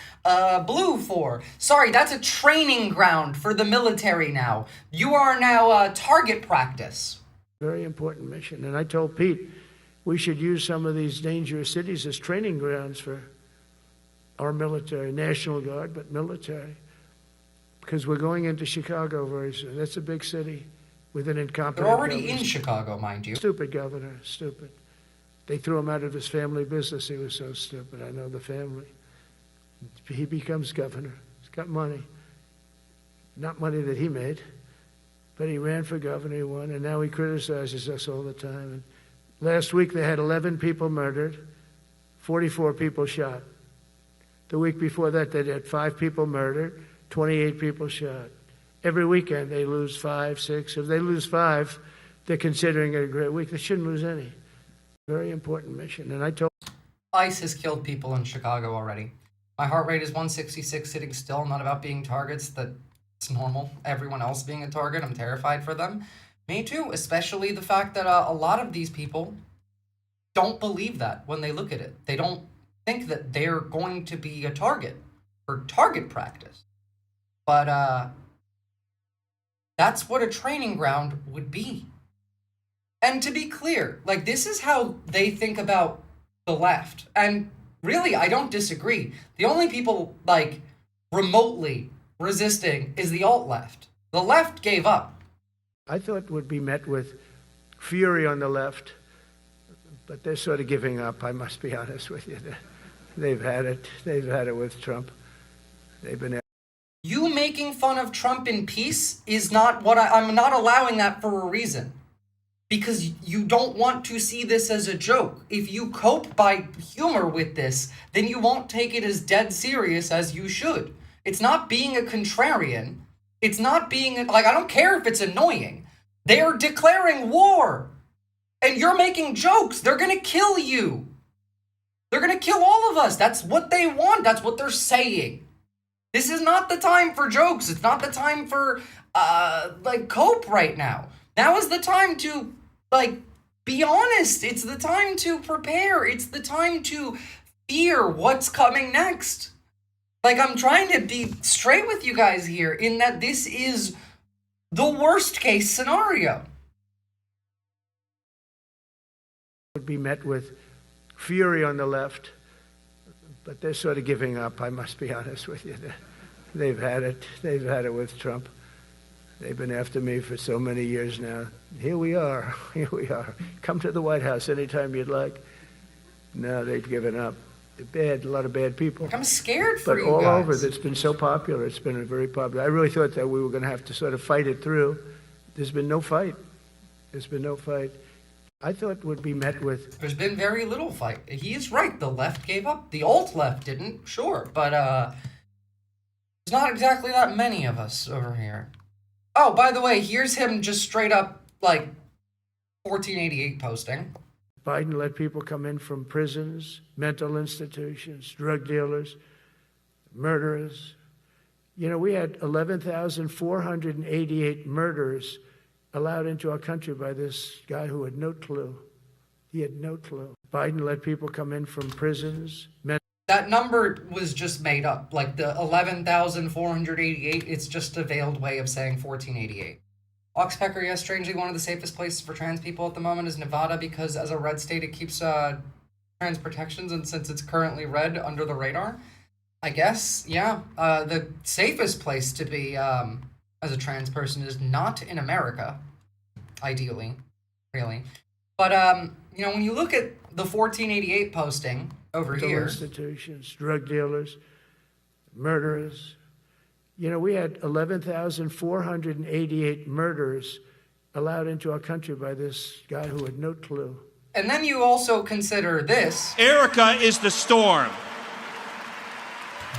S1: blue for. Sorry, that's a training ground for the military now. You are now target practice.
S5: Very important mission. And I told Pete, we should use some of these dangerous cities as training grounds for our military, National Guard, but military. Because we're going into Chicago very soon. That's a big city. With an incompetent
S1: They're already
S5: governor.
S1: in Chicago, mind you.
S5: Stupid governor, stupid. They threw him out of his family business. He was so stupid. I know the family. He becomes governor. He's got money. Not money that he made, but he ran for governor, he won, and now he criticizes us all the time. And last week they had 11 people murdered, 44 people shot. The week before that they had 5 people murdered, 28 people shot. Every weekend they lose 5, 6. If they lose 5, they're considering it a great week. They shouldn't lose any. Very important mission. And I told
S1: ICE has killed people in Chicago already. My heart rate is 166 sitting still, not about being targets. That's normal. Everyone else being a target, I'm terrified for them. Me too, especially the fact that a lot of these people don't believe that when they look at it. They don't think that they're going to be a target for target practice. But that's what a training ground would be. And to be clear, like, this is how they think about the left. And really, I don't disagree. The only people, like, remotely resisting is the alt-left. The left gave up.
S5: I thought it would be met with fury on the left, but they're sort of giving up, I must be honest with you. They've had it. They've had it with Trump. They've been...
S1: You making fun of Trump in peace is not what I'm not allowing that for a reason. Because you don't want to see this as a joke. If you cope by humor with this, then you won't take it as dead serious as you should. It's not being a contrarian. It's not being, like, I don't care if it's annoying. They're declaring war. And you're making jokes. They're going to kill you. They're going to kill all of us. That's what they want. That's what they're saying. This is not the time for jokes. It's not the time for, cope right now. Now is the time to, be honest. It's the time to prepare. It's the time to fear what's coming next. I'm trying to be straight with you guys here in that this is the worst case scenario.
S5: Would be met with fury on the left, but they're sort of giving up, I must be honest with you. They've had it. They've had it with Trump. They've been after me for so many years now. Here we are. Here we are. Come to the White House anytime you'd like. No, they've given up. They're bad, a lot of bad people.
S1: I'm scared for you guys.
S5: But all over, it's been so popular. It's been very popular. I really thought that we were going to have to sort of fight it through. There's been no fight. There's been no fight. I thought it would be met with...
S1: There's been very little fight. He is right. The left gave up. The alt-left didn't, sure. But there's not exactly that many of us over here. Oh, by the way, here's him just straight up, 1488 posting.
S5: Biden let people come in from prisons, mental institutions, drug dealers, murderers. You know, we had 11,488 murderers allowed into our country by this guy who had no clue. He had no clue. Biden let people come in from prisons.
S1: That number was just made up. The 11,488, it's just a veiled way of saying 1488. Oxpecker, yes, strangely, one of the safest places for trans people at the moment is Nevada because as a red state, it keeps trans protections, and since it's currently red under the radar, I guess, yeah, the safest place to be as a trans person is not in America, ideally, really. But, when you look at the 1488 posting over here...
S5: institutions, drug dealers, murderers. You know, we had 11,488 murderers allowed into our country by this guy who had no clue.
S1: And then you also consider this.
S6: Erica is the storm.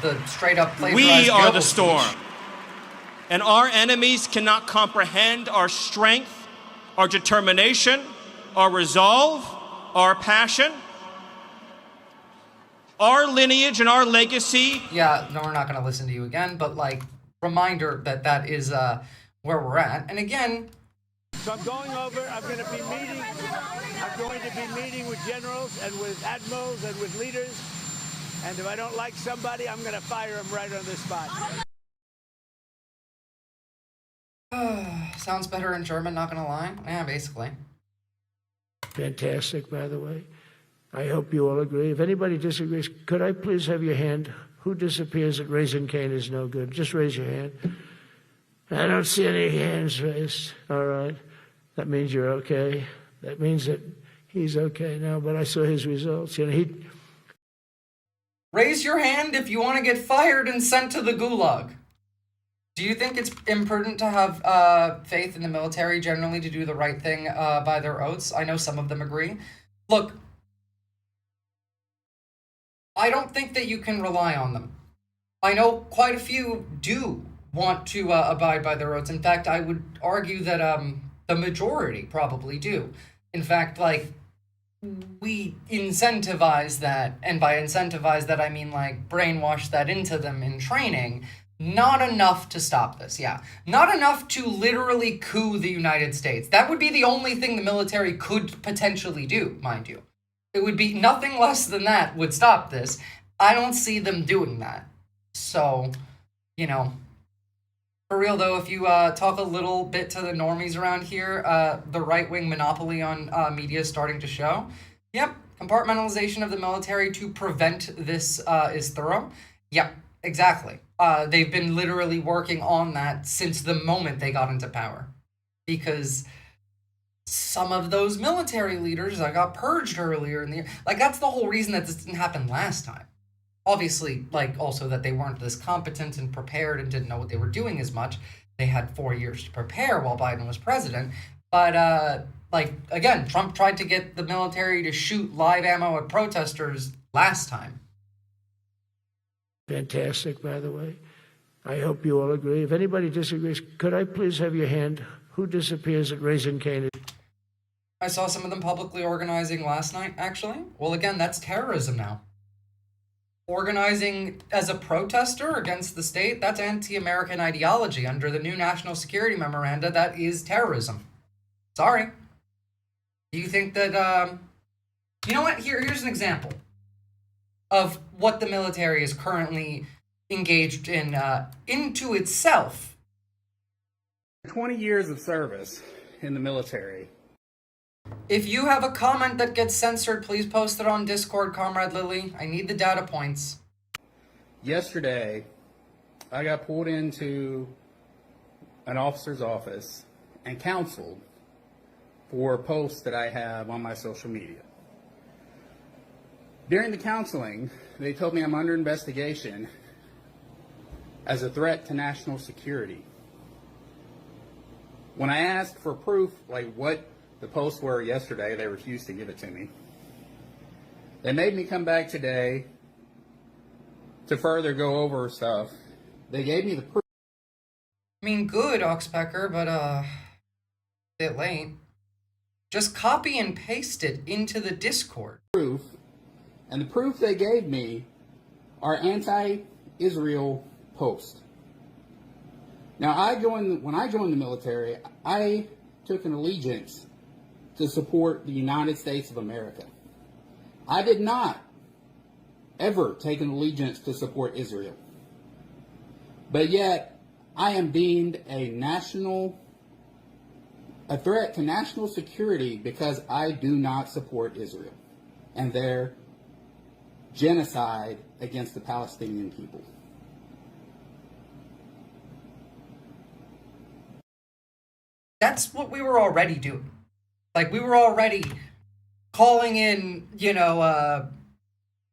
S1: The straight-up plagiarized
S6: We are the
S1: Goebbels
S6: storm.
S1: speech.
S6: And our enemies cannot comprehend our strength, our determination, our resolve, our passion, our lineage and our legacy.
S1: Yeah, no, we're not going to listen to you again, but reminder that is where we're at. And again...
S3: So I'm going over, I'm going to be meeting with generals and with admirals and with leaders. And if I don't like somebody, I'm going to fire them right on the spot.
S1: Sounds better in German, not going to lie. Yeah, basically.
S5: Fantastic, by the way. I hope you all agree. If anybody disagrees, could I please have your hand? Who disappears at raising cane is no good. Just raise your hand. I don't see any hands raised. All right. That means you're okay. That means that he's okay now, but I saw his results. You know, he...
S1: Raise your hand if you want to get fired and sent to the gulag. Do you think it's imprudent to have faith in the military generally to do the right thing by their oaths? I know some of them agree. Look, I don't think that you can rely on them. I know quite a few do want to abide by their oaths. In fact, I would argue that the majority probably do. In fact, like, we incentivize that, and by incentivize that I mean like brainwash that into them in training. Not enough to stop this, yeah. Not enough to literally coup the United States. That would be the only thing the military could potentially do, mind you. It would be nothing less than that would stop this. I don't see them doing that. So, you know, for real though, if you talk a little bit to the normies around here, the right-wing monopoly on media is starting to show. Yep, compartmentalization of the military to prevent this is thorough. Yep, exactly. They've been literally working on that since the moment they got into power. Because some of those military leaders that got purged earlier in the year, like, that's the whole reason that this didn't happen last time. Obviously, like, also that they weren't this competent and prepared and didn't know what they were doing as much. They had 4 years to prepare while Biden was president. But, like, again, Trump tried to get the military to shoot live ammo at protesters last time.
S5: Fantastic, by the way. I hope you all agree. If anybody disagrees, could I please have your hand? Who disappears at Raising Cane?
S1: I saw some of them publicly organizing last night, actually. Well, again, that's terrorism now. Organizing as a protester against the state, that's anti-American ideology. Under the new national security memoranda, that is terrorism. Sorry. Do you think that, you know what? Here's an example of what the military is currently engaged in, into itself.
S7: 20 years of service in the military.
S1: If you have a comment that gets censored, please post it on Discord, Comrade Lily. I need the data points.
S7: Yesterday, I got pulled into an officer's office and counseled for posts that I have on my social media. During the counseling, they told me I'm under investigation as a threat to national security. When I asked for proof, like what the posts were yesterday, they refused to give it to me. They made me come back today to further go over stuff. They gave me the proof.
S1: I mean, good, Oxpecker, but, a bit late. Just copy and paste it into the Discord.
S7: Proof, and the proof they gave me are anti-Israel posts. Now, when I joined the military, I took an allegiance to support the United States of America. I did not ever take an allegiance to support Israel. But yet, I am deemed a threat to national security because I do not support Israel and their genocide against the Palestinian people.
S1: That's what we were already doing. Like, we were already calling in, you know,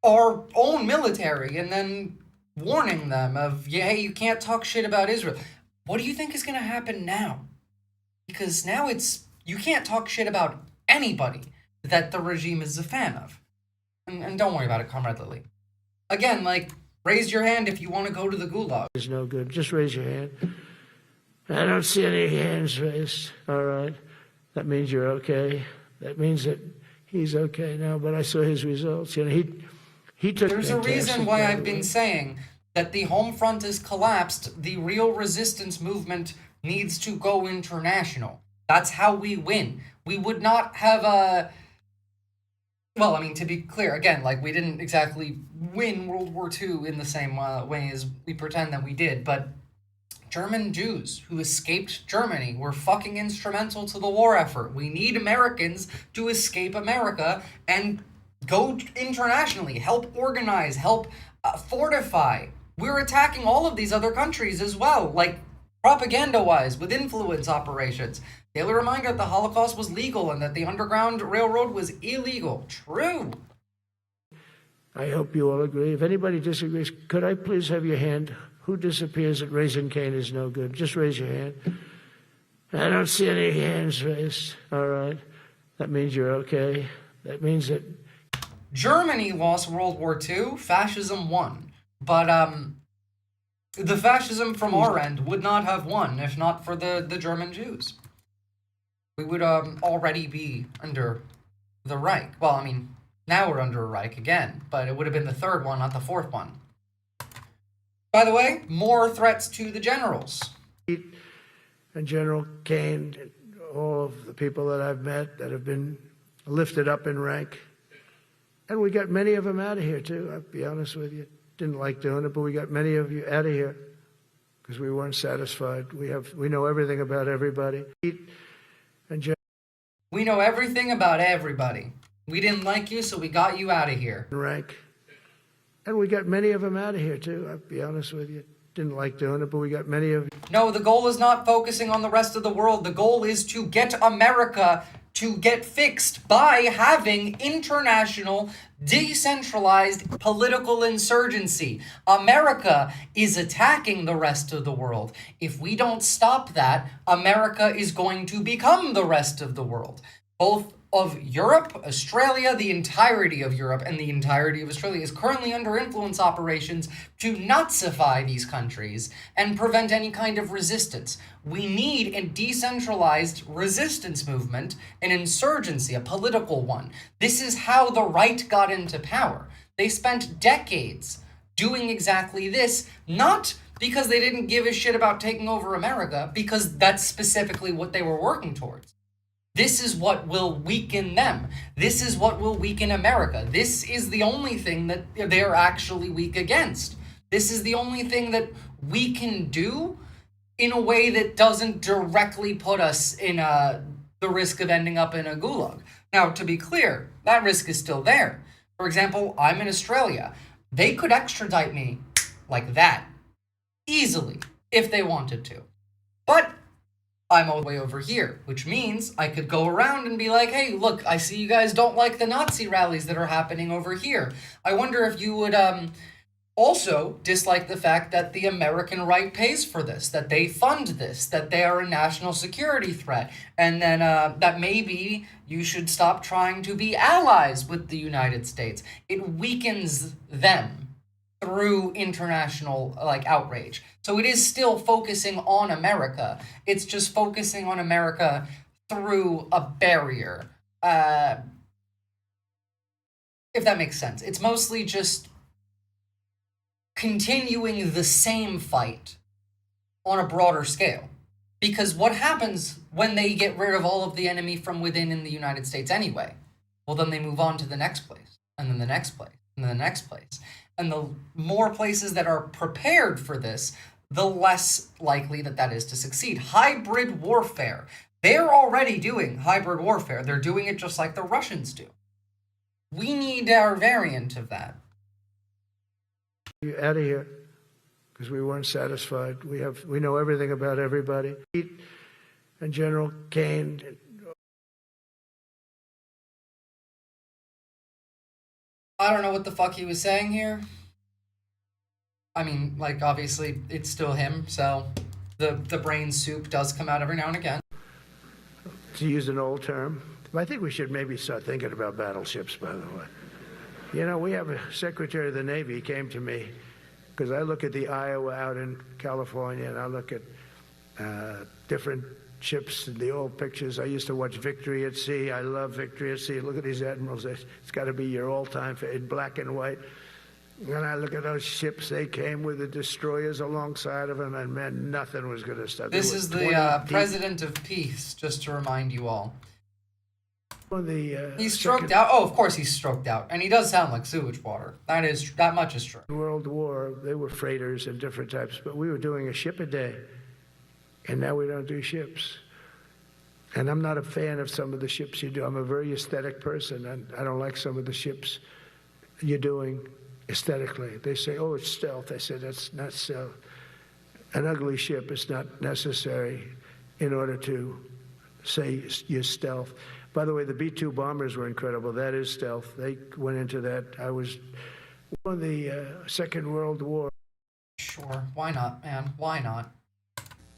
S1: our own military and then warning them of, yeah, hey, you can't talk shit about Israel. What do you think is going to happen now? Because now you can't talk shit about anybody that the regime is a fan of. And don't worry about it, Comrade Lily. Again, like, raise your hand if you want to go to the gulag.
S5: It's no good. Just raise your hand. I don't see any hands raised. All right. That means you're okay. That means that he's okay now, but I saw his results. You know, he took...
S1: There's a reason why I've been saying that the home front is collapsed. The real resistance movement needs to go international. That's how we win. We would not have a... Well, I mean, to be clear, again, like, we didn't exactly win World War II in the same way as we pretend that we did, but German Jews who escaped Germany were fucking instrumental to the war effort. We need Americans to escape America and go internationally, help organize, help fortify. We're attacking all of these other countries as well, like propaganda-wise, with influence operations. Daily reminder that the Holocaust was legal and that the Underground Railroad was illegal. True.
S5: I hope you all agree. If anybody disagrees, could I please have your hand? Who disappears at raising cane is no good. Just raise your hand. I don't see any hands raised. All right. That means you're okay. That means that
S1: Germany lost World War II, fascism won. But the fascism from our end would not have won if not for the German Jews. We would already be under the Reich. Well, I mean, now we're under a Reich again, but it would have been the third one, not the fourth one. By the way, more threats to the generals.
S5: and General Kane, and all of the people that I've met that have been lifted up in rank. And we got many of them out of here, too, I'll be honest with you. Didn't like doing it, but we got many of you out of here because we weren't satisfied. We know everything about everybody.
S1: We know everything about everybody. We didn't like you, so we got you out of here.
S5: Rank. And we got many of them out of here, too, I'll be honest with you. Didn't like doing it, but we got many of you.
S1: No, the goal is not focusing on the rest of the world. The goal is to get America to get fixed by having international, decentralized political insurgency. America is attacking the rest of the world. If we don't stop that, America is going to become the rest of the world. Both of Europe, Australia, the entirety of Europe and the entirety of Australia is currently under influence operations to Nazify these countries and prevent any kind of resistance. We need a decentralized resistance movement, an insurgency, a political one. This is how the right got into power. They spent decades doing exactly this, not because they didn't give a shit about taking over America, because that's specifically what they were working towards. This is what will weaken them. This is what will weaken America. This is the only thing that they're actually weak against. This is the only thing that we can do in a way that doesn't directly put us in the risk of ending up in a gulag. Now, to be clear, that risk is still there. For example, I'm in Australia. They could extradite me like that, easily, if they wanted to. But I'm all the way over here, which means I could go around and be like, hey, look, I see you guys don't like the Nazi rallies that are happening over here. I wonder if you would also dislike the fact that the American right pays for this, that they fund this, that they are a national security threat, and then that maybe you should stop trying to be allies with the United States. It weakens them through international outrage. So it is still focusing on America. It's just focusing on America through a barrier. If that makes sense. It's mostly just continuing the same fight on a broader scale. Because what happens when they get rid of all of the enemy from within in the United States anyway? Well, then they move on to the next place, and then the next place, and then the next place. And the more places that are prepared for this, the less likely that is to succeed. Hybrid warfare. They're already doing hybrid warfare. They're doing it just like the Russians do. We need our variant of that.
S5: You out of here because we weren't satisfied. We know everything about everybody. And General Kane.
S1: I don't know what the fuck he was saying here. I mean, obviously, it's still him, so the brain soup does come out every now and again.
S5: To use an old term, I think we should maybe start thinking about battleships, by the way. You know, we have a Secretary of the Navy came to me, because I look at the Iowa out in California, and I look at different ships and the old pictures. I used to watch Victory at Sea. I love Victory at Sea. Look at these admirals. It's got to be your all-time in black and white. And I look at those ships. They came with the destroyers alongside of them, and man, nothing was going to stop.
S1: This is the President of Peace, just to remind you all. He's stroked out. Oh, of course he's stroked out. And he does sound like sewage water. That much is true.
S5: World War, they were freighters and different types, but we were doing a ship a day. And now we don't do ships. And I'm not a fan of some of the ships you do. I'm a very aesthetic person, and I don't like some of the ships you're doing aesthetically. They say, oh, it's stealth. I said, that's not stealth. An ugly ship is not necessary in order to say your stealth. By the way, the B-2 bombers were incredible. That is stealth. They went into that. I was in the Second World War.
S1: Sure, why not, man? Why not?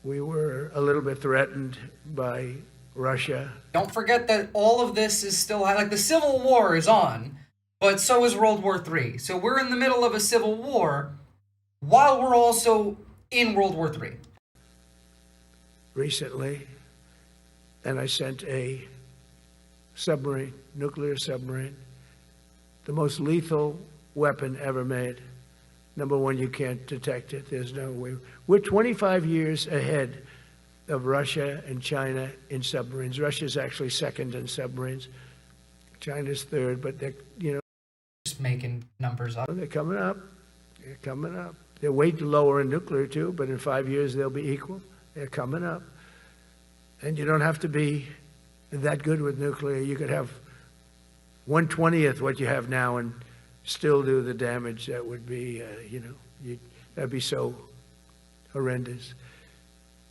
S5: We were a little bit threatened by Russia.
S1: Don't forget that all of this is still, like, the Civil War is on, but so is World War III. So we're in the middle of a civil war while we're also in World War III.
S5: Recently, and I sent a submarine, nuclear submarine, the most lethal weapon ever made. Number one, you can't detect it. There's no way. We're 25 years ahead of Russia and China in submarines. Russia's actually second in submarines. China's third, but they're,
S1: Just making numbers up.
S5: they're coming up. They're coming up. They're way lower in nuclear, too, but in 5 years they'll be equal. They're coming up. And you don't have to be that good with nuclear. You could have 1/20th what you have now and still do the damage. That would be, that'd be so horrendous.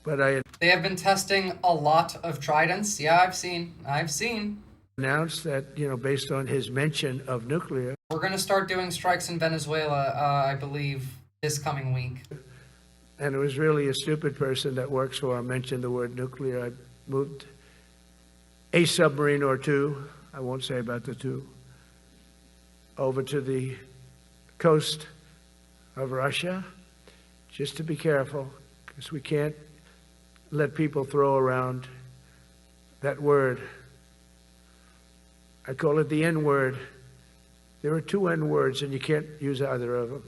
S5: But
S1: They have been testing a lot of tridents. Yeah, I've seen.
S5: announced that, based on his mention of nuclear.
S1: We're going to start doing strikes in Venezuela, I believe, this coming week.
S5: And it was really a stupid person that works for him mentioned the word nuclear. I moved a submarine or two, I won't say about the two, over to the coast of Russia, just to be careful, because we can't let people throw around that word. I call it the N-word. There are two N-words, and you can't use either of them.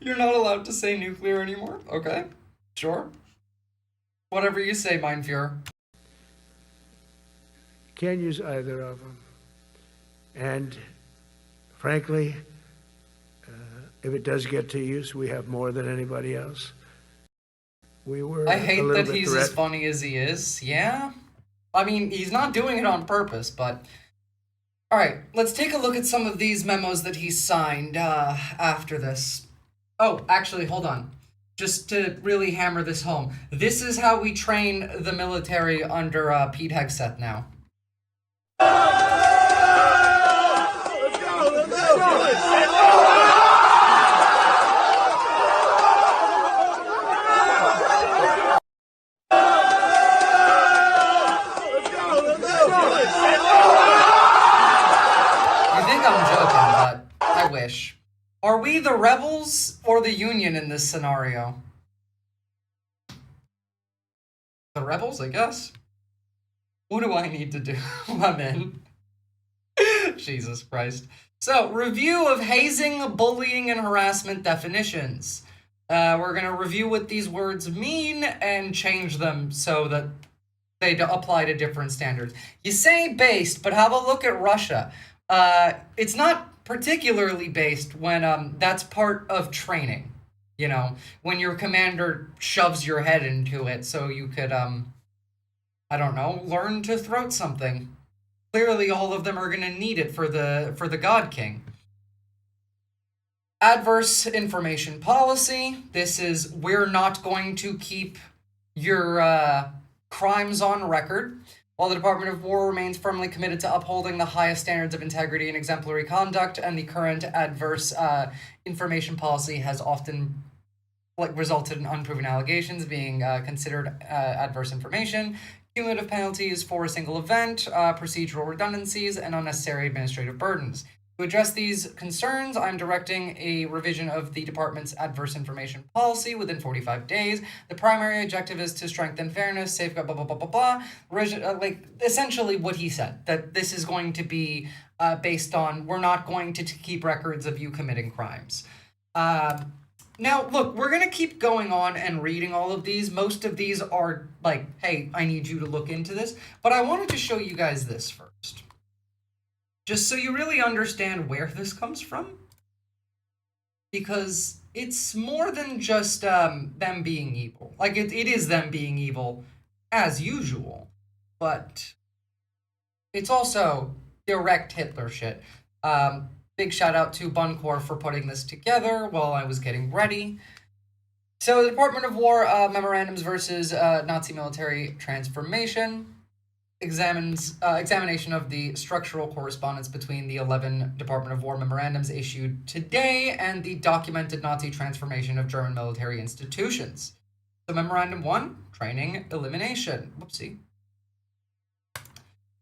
S1: You're not allowed to say nuclear anymore? Okay, sure. Whatever you say, Mein Führer.
S5: Can't use either of them. And frankly, if it does get to use, we have more than anybody else. We were
S1: I hate
S5: a little
S1: that
S5: bit
S1: he's as funny as he is. Yeah. I mean, he's not doing it on purpose, but... Alright, let's take a look at some of these memos that he signed after this. Oh, actually, hold on. Just to really hammer this home. This is how we train the military under Pete Hegseth now. Are we the rebels or the Union in this scenario? The rebels, I guess. What do I need to do? I'm in. Jesus Christ. So, review of hazing, bullying, and harassment definitions. We're going to review what these words mean and change them so that they apply to different standards. You say based, but have a look at Russia. It's not particularly based when that's part of training, when your commander shoves your head into it so you could I don't know, learn to throat something. Clearly all of them are going to need it for the God King. Adverse information policy. This is, we're not going to keep your crimes on record. While the Department of War remains firmly committed to upholding the highest standards of integrity and exemplary conduct, and the current adverse information policy has often resulted in unproven allegations being considered adverse information, cumulative penalties for a single event, procedural redundancies, and unnecessary administrative burdens. To address these concerns, I'm directing a revision of the department's adverse information policy within 45 days. The primary objective is to strengthen fairness, safeguard, blah, blah, blah, blah, blah. Essentially what he said, that this is going to be based on, we're not going to keep records of you committing crimes. Now, look, we're going to keep going on and reading all of these. Most of these are like, hey, I need you to look into this. But I wanted to show you guys this first. Just so you really understand where this comes from. Because it's more than just them being evil. Like, it is them being evil, as usual. But it's also direct Hitler shit. Big shout out to Buncor for putting this together while I was getting ready. So the Department of War memorandums versus Nazi military transformation examination of the structural correspondence between the 11 Department of War memorandums issued today and the documented Nazi transformation of German military institutions. So Memorandum 1, training elimination. Whoopsie.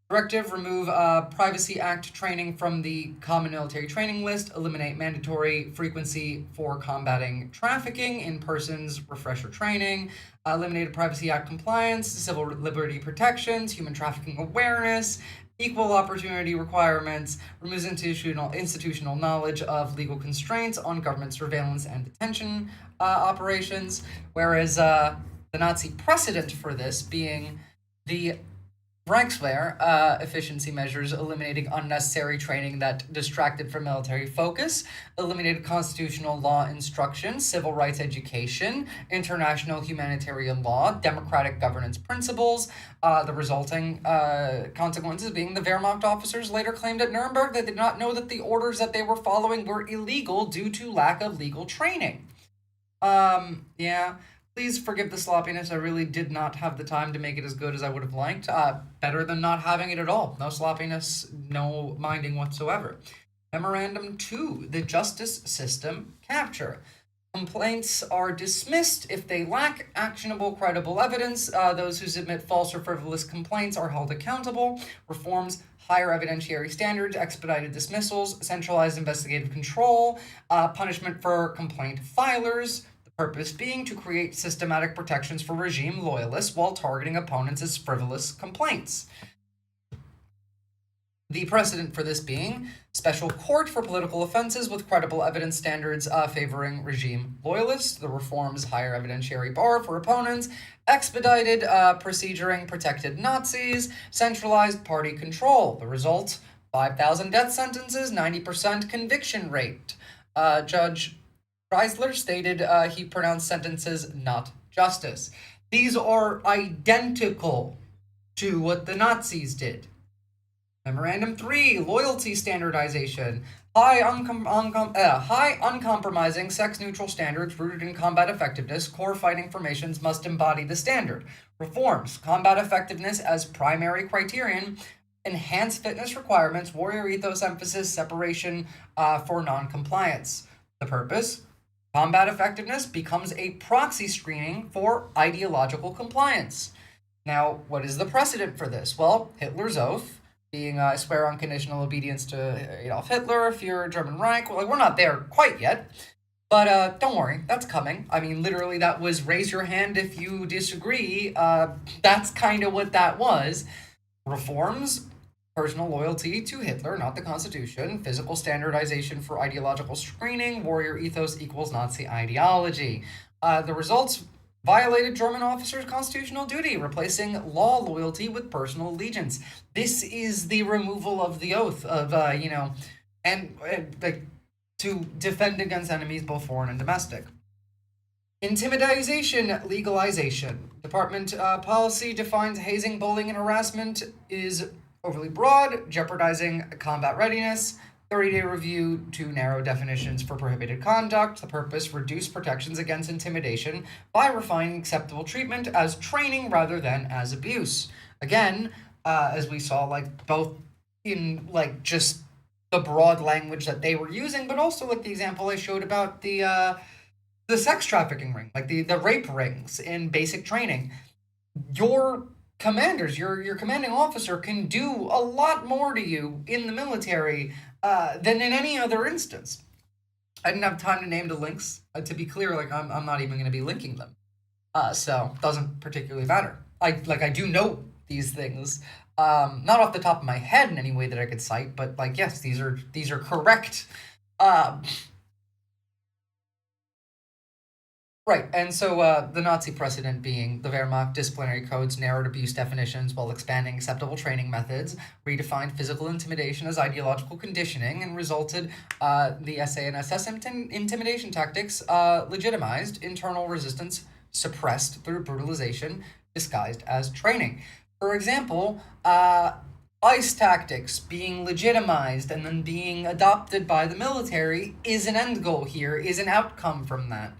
S1: Directive, remove Privacy Act training from the Common Military Training List, eliminate mandatory frequency for combating trafficking in persons, refresher training, eliminate Privacy Act compliance, civil liberty protections, human trafficking awareness, equal opportunity requirements, removes institutional knowledge of legal constraints on government surveillance and detention operations, whereas the Nazi precedent for this being the Reichswehr efficiency measures, eliminating unnecessary training that distracted from military focus, eliminated constitutional law instruction, civil rights education, international humanitarian law, democratic governance principles, the resulting consequences being the Wehrmacht officers later claimed at Nuremberg that they did not know that the orders that they were following were illegal due to lack of legal training. Yeah. Please forgive the sloppiness. I really did not have the time to make it as good as I would have liked. Better than not having it at all. No sloppiness, no minding whatsoever. Memorandum 2, the justice system capture. Complaints are dismissed if they lack actionable, credible evidence. Those who submit false or frivolous complaints are held accountable. Reforms, higher evidentiary standards, expedited dismissals, centralized investigative control, punishment for complaint filers. Purpose being to create systematic protections for regime loyalists while targeting opponents as frivolous complaints. The precedent for this being special court for political offenses with credible evidence standards favoring regime loyalists. The reforms, higher evidentiary bar for opponents, expedited proceduring protected Nazis, centralized party control. The result, 5,000 death sentences, 90% conviction rate. Judge Chrysler stated he pronounced sentences not justice. These are identical to what the Nazis did. Memorandum 3, loyalty standardization. High uncompromising sex-neutral standards rooted in combat effectiveness. Core fighting formations must embody the standard. Reforms, combat effectiveness as primary criterion. Enhanced fitness requirements, warrior ethos emphasis, separation for non-compliance. The purpose, combat effectiveness becomes a proxy screening for ideological compliance. Now, what is the precedent for this? Well, Hitler's oath, being I swear unconditional obedience to Adolf Hitler, fear German Reich. Well, we're not there quite yet, but don't worry, that's coming. I mean, literally, that was raise your hand if you disagree. That's kind of what that was. Reforms, personal loyalty to Hitler, not the Constitution, physical standardization for ideological screening, warrior ethos equals Nazi ideology. The results violated German officers' constitutional duty, replacing law loyalty with personal allegiance. This is the removal of the oath of, and to defend against enemies, both foreign and domestic. Intimidation legalization. Department policy defines hazing, bullying, and harassment is overly broad, jeopardizing combat readiness. 30-day review to narrow definitions for prohibited conduct. The purpose, reduce protections against intimidation by refining acceptable treatment as training rather than as abuse. Again, as we saw, both in just the broad language that they were using, but also the example I showed about the sex trafficking ring, the rape rings in basic training. Your commanders, your commanding officer can do a lot more to you in the military than in any other instance. I didn't have time to name the links. To be clear, I'm not even going to be linking them. So it doesn't particularly matter. I do know these things, not off the top of my head in any way that I could cite, but yes, these are correct. Right, and so the Nazi precedent being the Wehrmacht disciplinary codes narrowed abuse definitions while expanding acceptable training methods, redefined physical intimidation as ideological conditioning, and resulted the SA and SS intimidation tactics legitimized internal resistance suppressed through brutalization disguised as training. For example, ice tactics being legitimized and then being adopted by the military is an end goal here, is an outcome from that.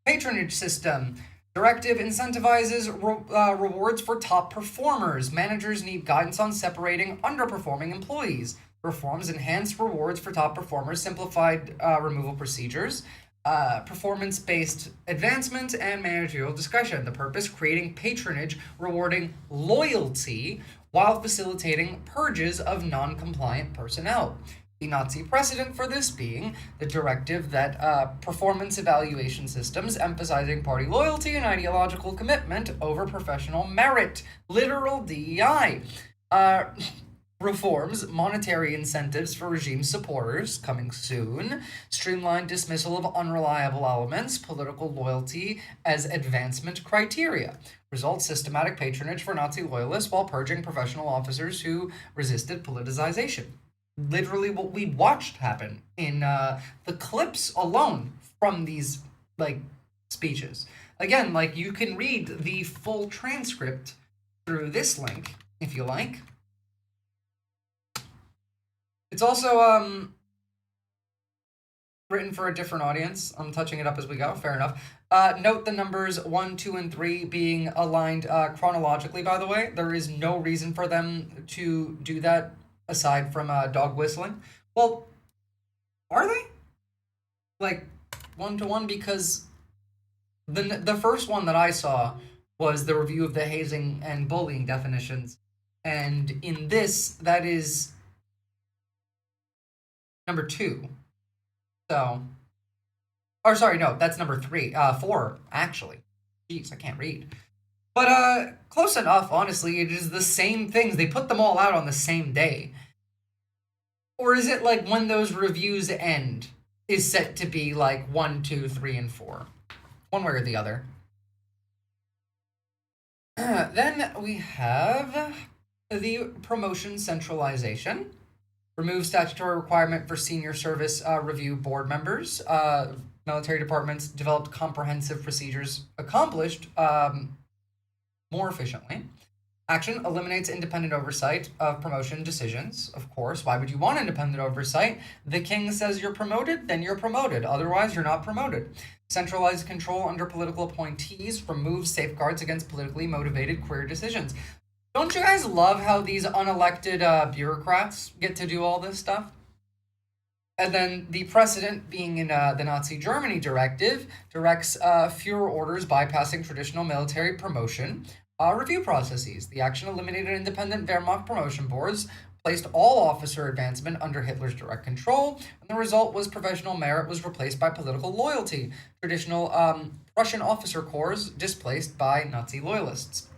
S1: Patronage system. Directive incentivizes rewards for top performers. Managers need guidance on separating underperforming employees. Reforms enhance rewards for top performers, simplified removal procedures, performance-based advancement, and managerial discretion. The purpose, creating patronage, rewarding loyalty, while facilitating purges of non-compliant personnel. The Nazi precedent for this being the directive that performance evaluation systems emphasizing party loyalty and ideological commitment over professional merit, literal DEI. Reforms, monetary incentives for regime supporters, coming soon. Streamlined dismissal of unreliable elements, political loyalty as advancement criteria. Results, systematic patronage for Nazi loyalists while purging professional officers who resisted politicization. Literally what we watched happen in the clips alone from these, speeches. Again, you can read the full transcript through this link, if you like. It's also written for a different audience. I'm touching it up as we go. Fair enough. Note the numbers 1, 2, and 3 being aligned chronologically, by the way. There is no reason for them to do that aside from dog whistling. Well, are they? 1-to-1? Because the first one that I saw was the review of the hazing and bullying definitions. And in this, that is number 2. So, or sorry, no, that's number 3. 4, actually. Jeez, I can't read. But close enough, honestly. It is the same things. They put them all out on the same day. Or is it when those reviews end is set to be 1, 2, 3, and 4? One way or the other. Then we have the promotion centralization. Remove statutory requirement for senior service review board members. Military departments developed comprehensive procedures accomplished more efficiently. Action eliminates independent oversight of promotion decisions. Of course, why would you want independent oversight? The king says you're promoted, then you're promoted. Otherwise, you're not promoted. Centralized control under political appointees. Removes safeguards against politically motivated career decisions. Don't you guys love how these unelected bureaucrats get to do all this stuff? And then the precedent being in the Nazi Germany directive directs fewer orders bypassing traditional military promotion review processes. The action eliminated independent Wehrmacht promotion boards, placed all officer advancement under Hitler's direct control, and the result was professional merit was replaced by political loyalty. Traditional Prussian officer corps displaced by Nazi loyalists.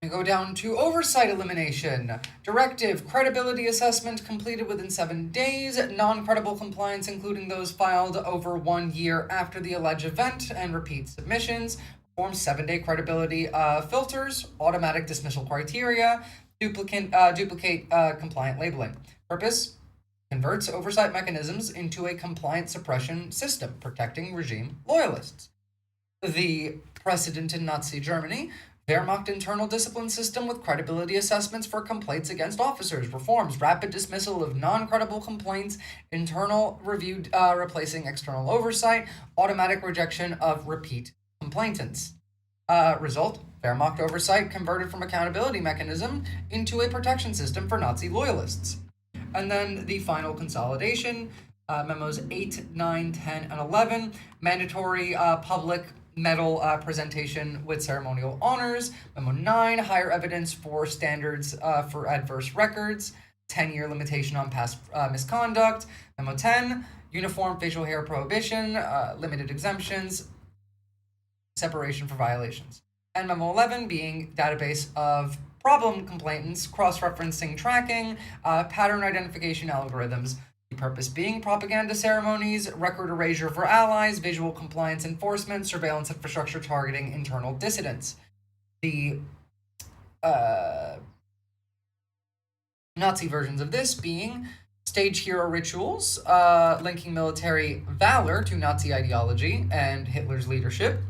S1: We go down to oversight elimination. Directive, credibility assessment completed within 7 days. Non-credible compliance, including those filed over 1 year after the alleged event, and repeat submissions. Form 7-day credibility filters. Automatic dismissal criteria. Duplicate compliant labeling. Purpose, converts oversight mechanisms into a compliant suppression system, protecting regime loyalists. The precedent in Nazi Germany, Wehrmacht internal discipline system with credibility assessments for complaints against officers. Reforms, rapid dismissal of non-credible complaints, internal review replacing external oversight, automatic rejection of repeat complainants. Result, Wehrmacht oversight converted from accountability mechanism into a protection system for Nazi loyalists. And then the final consolidation, memos 8, 9, 10, and 11, mandatory public medal presentation with ceremonial honors. Memo 9, higher evidence for standards for adverse records, 10-year limitation on past misconduct. Memo 10, uniform facial hair prohibition, limited exemptions, separation for violations. And Memo 11 being database of problem complainants, cross-referencing tracking, pattern identification algorithms. The purpose being propaganda ceremonies, record erasure for allies, visual compliance enforcement, surveillance infrastructure targeting internal dissidents. The Nazi versions of this being stage hero rituals, linking military valor to Nazi ideology and Hitler's leadership.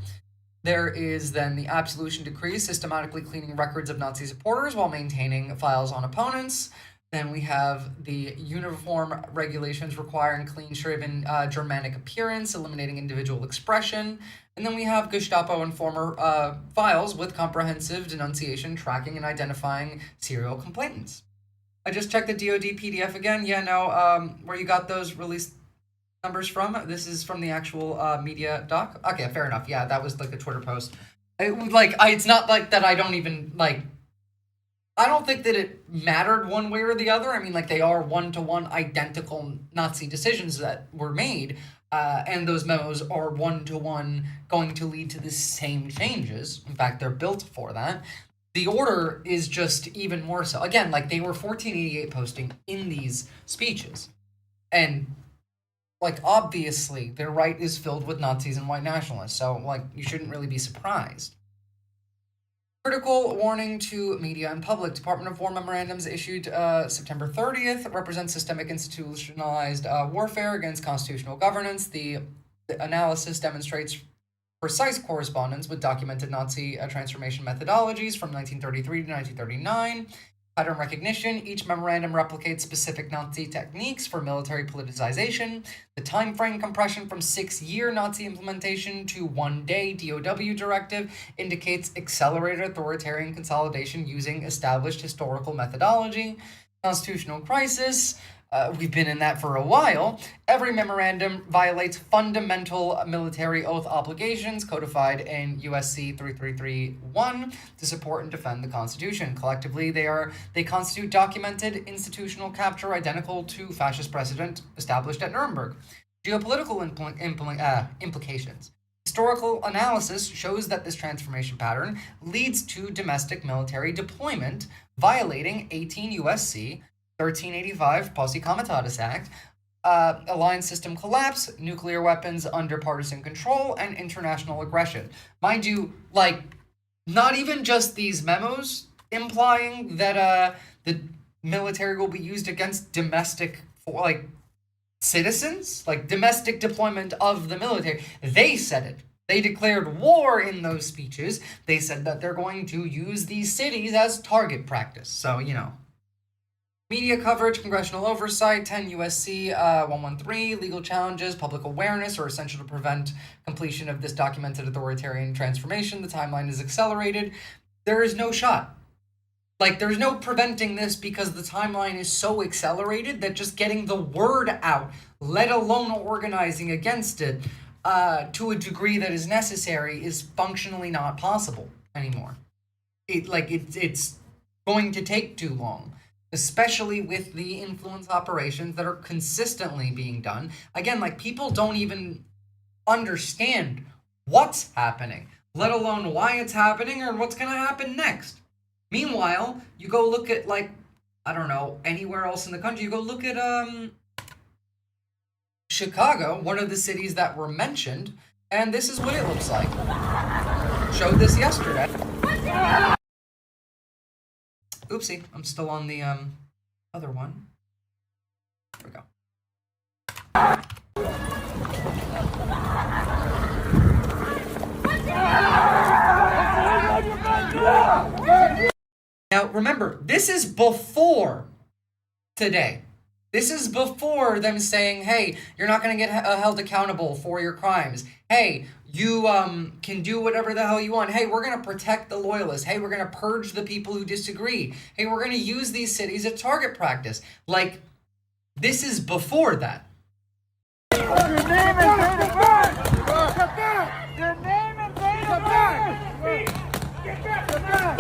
S1: There is then the absolution decree, systematically cleaning records of Nazi supporters while maintaining files on opponents. Then we have the uniform regulations requiring clean-shaven Germanic appearance, eliminating individual expression. And then we have Gestapo informer files with comprehensive denunciation, tracking, and identifying serial complainants. I just checked the DoD PDF again. Yeah, no, where you got those released numbers from? This is from the actual media doc. Okay, fair enough. Yeah, that was like a Twitter post. It's not like that. I don't even I don't think that it mattered one way or the other. I mean, like, they are one-to-one identical Nazi decisions that were made, and those memos are one-to-one going to lead to the same changes. In fact, they're built for that. The order is just even more so. Again, like, they were 1488 posting in these speeches. And, like, obviously, their right is filled with Nazis and white nationalists. So, like, you shouldn't really be surprised. Critical warning to media and public. Department of War memorandums issued September 30th represent systemic institutionalized warfare against constitutional governance. The analysis demonstrates precise correspondence with documented Nazi transformation methodologies from 1933 to 1939. Pattern recognition. Each memorandum replicates specific Nazi techniques for military politicization. The time frame compression from 6-year Nazi implementation to 1-day DOW directive indicates accelerated authoritarian consolidation using established historical methodology. Constitutional crisis. We've been in that for a while. Every memorandum violates fundamental military oath obligations codified in USC 3331 to support and defend the Constitution. Collectively, they constitute documented institutional capture identical to fascist precedent established at Nuremberg. Geopolitical implications. Historical analysis shows that this transformation pattern leads to domestic military deployment, violating 18 USC 1385 Posse Comitatus Act, alliance system collapse, nuclear weapons under partisan control, and international aggression. Mind you, like, not even just these memos implying that the military will be used against domestic, like, citizens, like domestic deployment of the military. They said it. They declared war in those speeches. They said that they're going to use these cities as target practice. So, you know. Media coverage, congressional oversight, 10 USC 113, legal challenges, public awareness are essential to prevent completion of this documented authoritarian transformation. The timeline is accelerated. There is no shot. Like, there's no preventing this because the timeline is so accelerated that just getting the word out, let alone organizing against it, to a degree that is necessary, is functionally not possible anymore. It's going to take too long. Especially with the influence operations that are consistently being done. Again, like, people don't even understand what's happening, let alone why it's happening or what's going to happen next. Meanwhile, you go look at, like, I don't know, anywhere else in the country, you go look at Chicago, one of the cities that were mentioned, and this is what it looks like. Showed this yesterday. Oopsie, I'm still on the other one. There we go. Now, remember, this is before today. This is before them saying, hey, you're not going to get held accountable for your crimes. Hey, you can do whatever the hell you want. Hey, we're going to protect the loyalists. Hey, we're going to purge the people who disagree. Hey, we're going to use these cities as target practice. Like, this is before that.
S8: Your name is Dana Bird! Get back! Your name is Dana Bird! Get back!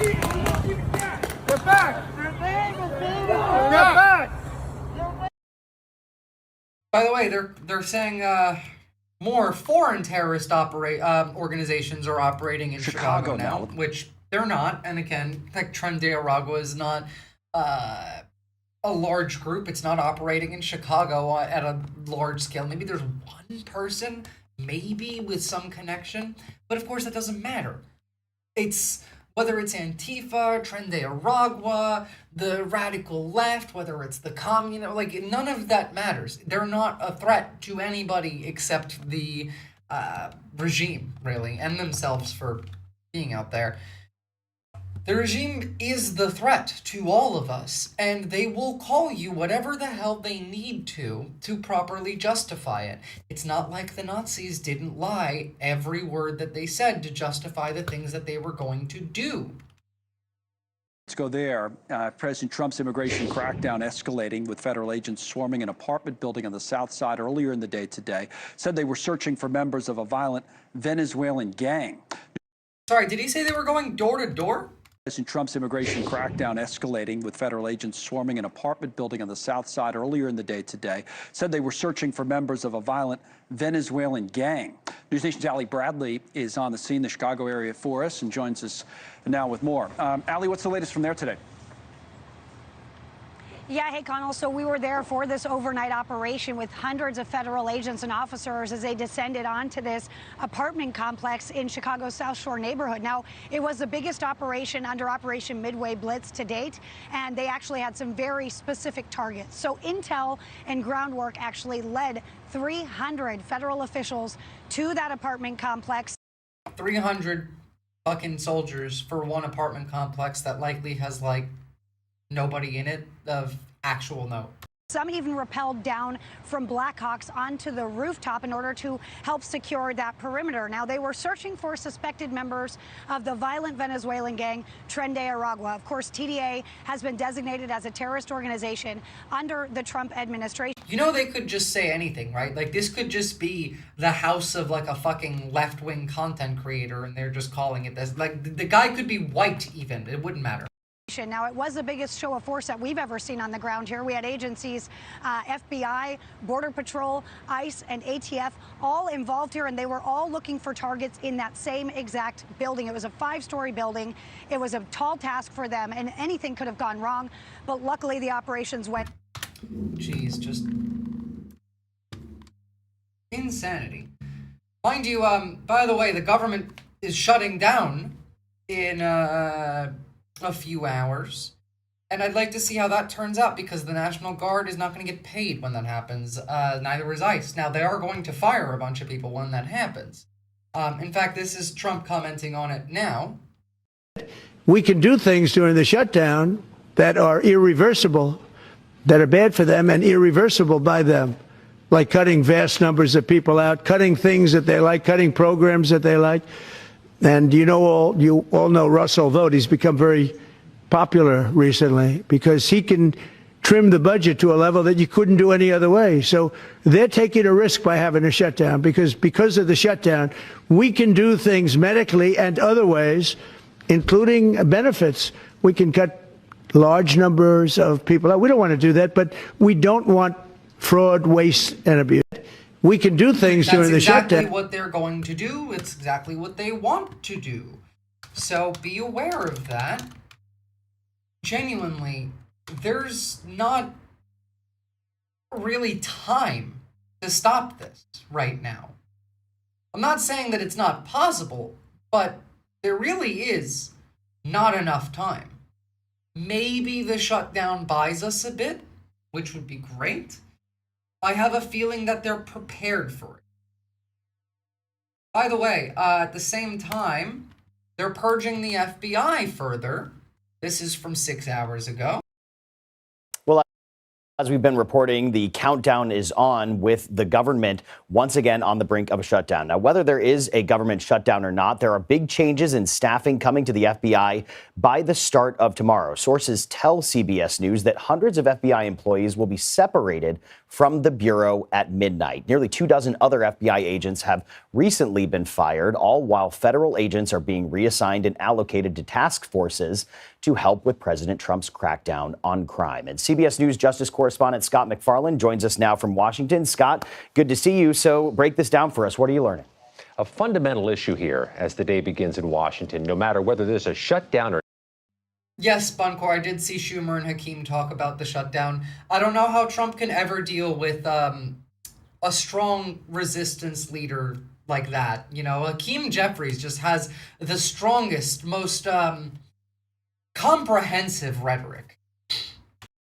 S8: Get back! Get back! Your name is Dana Bird! Get back!
S1: By the way, they're saying more foreign terrorist organizations are operating in Chicago now, which they're not. And again, like, Tren de Aragua is not a large group. It's not operating in Chicago at a large scale. Maybe there's one person, maybe with some connection, but of course that doesn't matter. It's whether it's Antifa, Tren de Aragua, the radical left, whether it's the communist, like, none of that matters. They're not a threat to anybody except the regime, really, and themselves for being out there. The regime is the threat to all of us, and they will call you whatever the hell they need to properly justify it. It's not like the Nazis didn't lie every word that they said to justify the things that they were going to do.
S9: Let's go there. President Trump's immigration crackdown escalating with federal agents swarming an apartment building on the south side earlier in the day today. Said they were searching for members of a violent Venezuelan gang.
S1: Sorry, did he say they were going door to door?
S9: President Trump's immigration crackdown escalating with federal agents swarming an apartment building on the south side earlier in the day today. Said they were searching for members of a violent Venezuelan gang. News Nation's Ali Bradley is on the scene, the Chicago area, for us and joins us now with more. Ali, what's the latest from there today?
S10: Yeah, hey, Connell. So we were there for this overnight operation with hundreds of federal agents and officers as they descended onto this apartment complex in Chicago's South Shore neighborhood. Now, it was the biggest operation under Operation Midway Blitz to date, and they actually had some very specific targets. So intel and groundwork actually led 300 federal officials to that apartment complex.
S1: 300 fucking soldiers for one apartment complex that likely has, like, nobody in it of actual note.
S10: Some even rappelled down from Blackhawks onto the rooftop in order to help secure that perimeter. Now, they were searching for suspected members of the violent Venezuelan gang Tren de Aragua. Of course, TDA has been designated as a terrorist organization under the Trump administration.
S1: You know, they could just say anything, right? Like, this could just be the house of, like, a fucking left-wing content creator, and they're just calling it this. Like, the guy could be white, even. It wouldn't matter.
S10: Now, it was the biggest show of force that we've ever seen on the ground here. We had agencies, FBI, Border Patrol, ICE, and ATF all involved here, and they were all looking for targets in that same exact building. It was a 5-story building. It was a tall task for them, and anything could have gone wrong, but luckily the operations went.
S1: Jeez, just insanity. Mind you, by the way, the government is shutting down in a few hours, and I'd like to see how that turns out, because the National Guard is not going to get paid when that happens. Neither is ICE. Now, they are going to fire a bunch of people when that happens. In fact, this is Trump commenting on it now.
S5: We can do things during the shutdown that are irreversible, that are bad for them and irreversible by them, like cutting vast numbers of people out, cutting things that they like, cutting programs that they like. And you all know Russell Vought. He's become very popular recently because he can trim the budget to a level that you couldn't do any other way. So they're taking a risk by having a shutdown because of the shutdown, we can do things medically and other ways, including benefits. We can cut large numbers of people out. We don't want to do that, but we don't want fraud, waste, and abuse. We can do things during the shutdown.
S1: That's exactly what they're going to do. It's exactly what they want to do. So be aware of that. Genuinely, there's not really time to stop this right now. I'm not saying that it's not possible, but there really is not enough time. Maybe the shutdown buys us a bit, which would be great. I have a feeling that they're prepared for it. By the way, at the same time, they're purging the FBI further. This is from 6 hours ago.
S11: Well, as we've been reporting, the countdown is on with the government once again on the brink of a shutdown. Now, whether there is a government shutdown or not, there are big changes in staffing coming to the FBI by the start of tomorrow. Sources tell CBS News that hundreds of FBI employees will be separated from the Bureau at midnight. Nearly 24 other FBI agents have recently been fired, all while federal agents are being reassigned and allocated to task forces to help with President Trump's crackdown on crime. And CBS News Justice correspondent Scott McFarland joins us now from Washington. Scott, good to see you. So break this down for us. What are you learning?
S12: A fundamental issue here as the day begins in Washington, no matter whether there's a shutdown or
S1: Yes, Buncor, I did see Schumer and Hakeem talk about the shutdown. I don't know how Trump can ever deal with a strong resistance leader like that. You know, Hakeem Jeffries just has the strongest, most comprehensive rhetoric.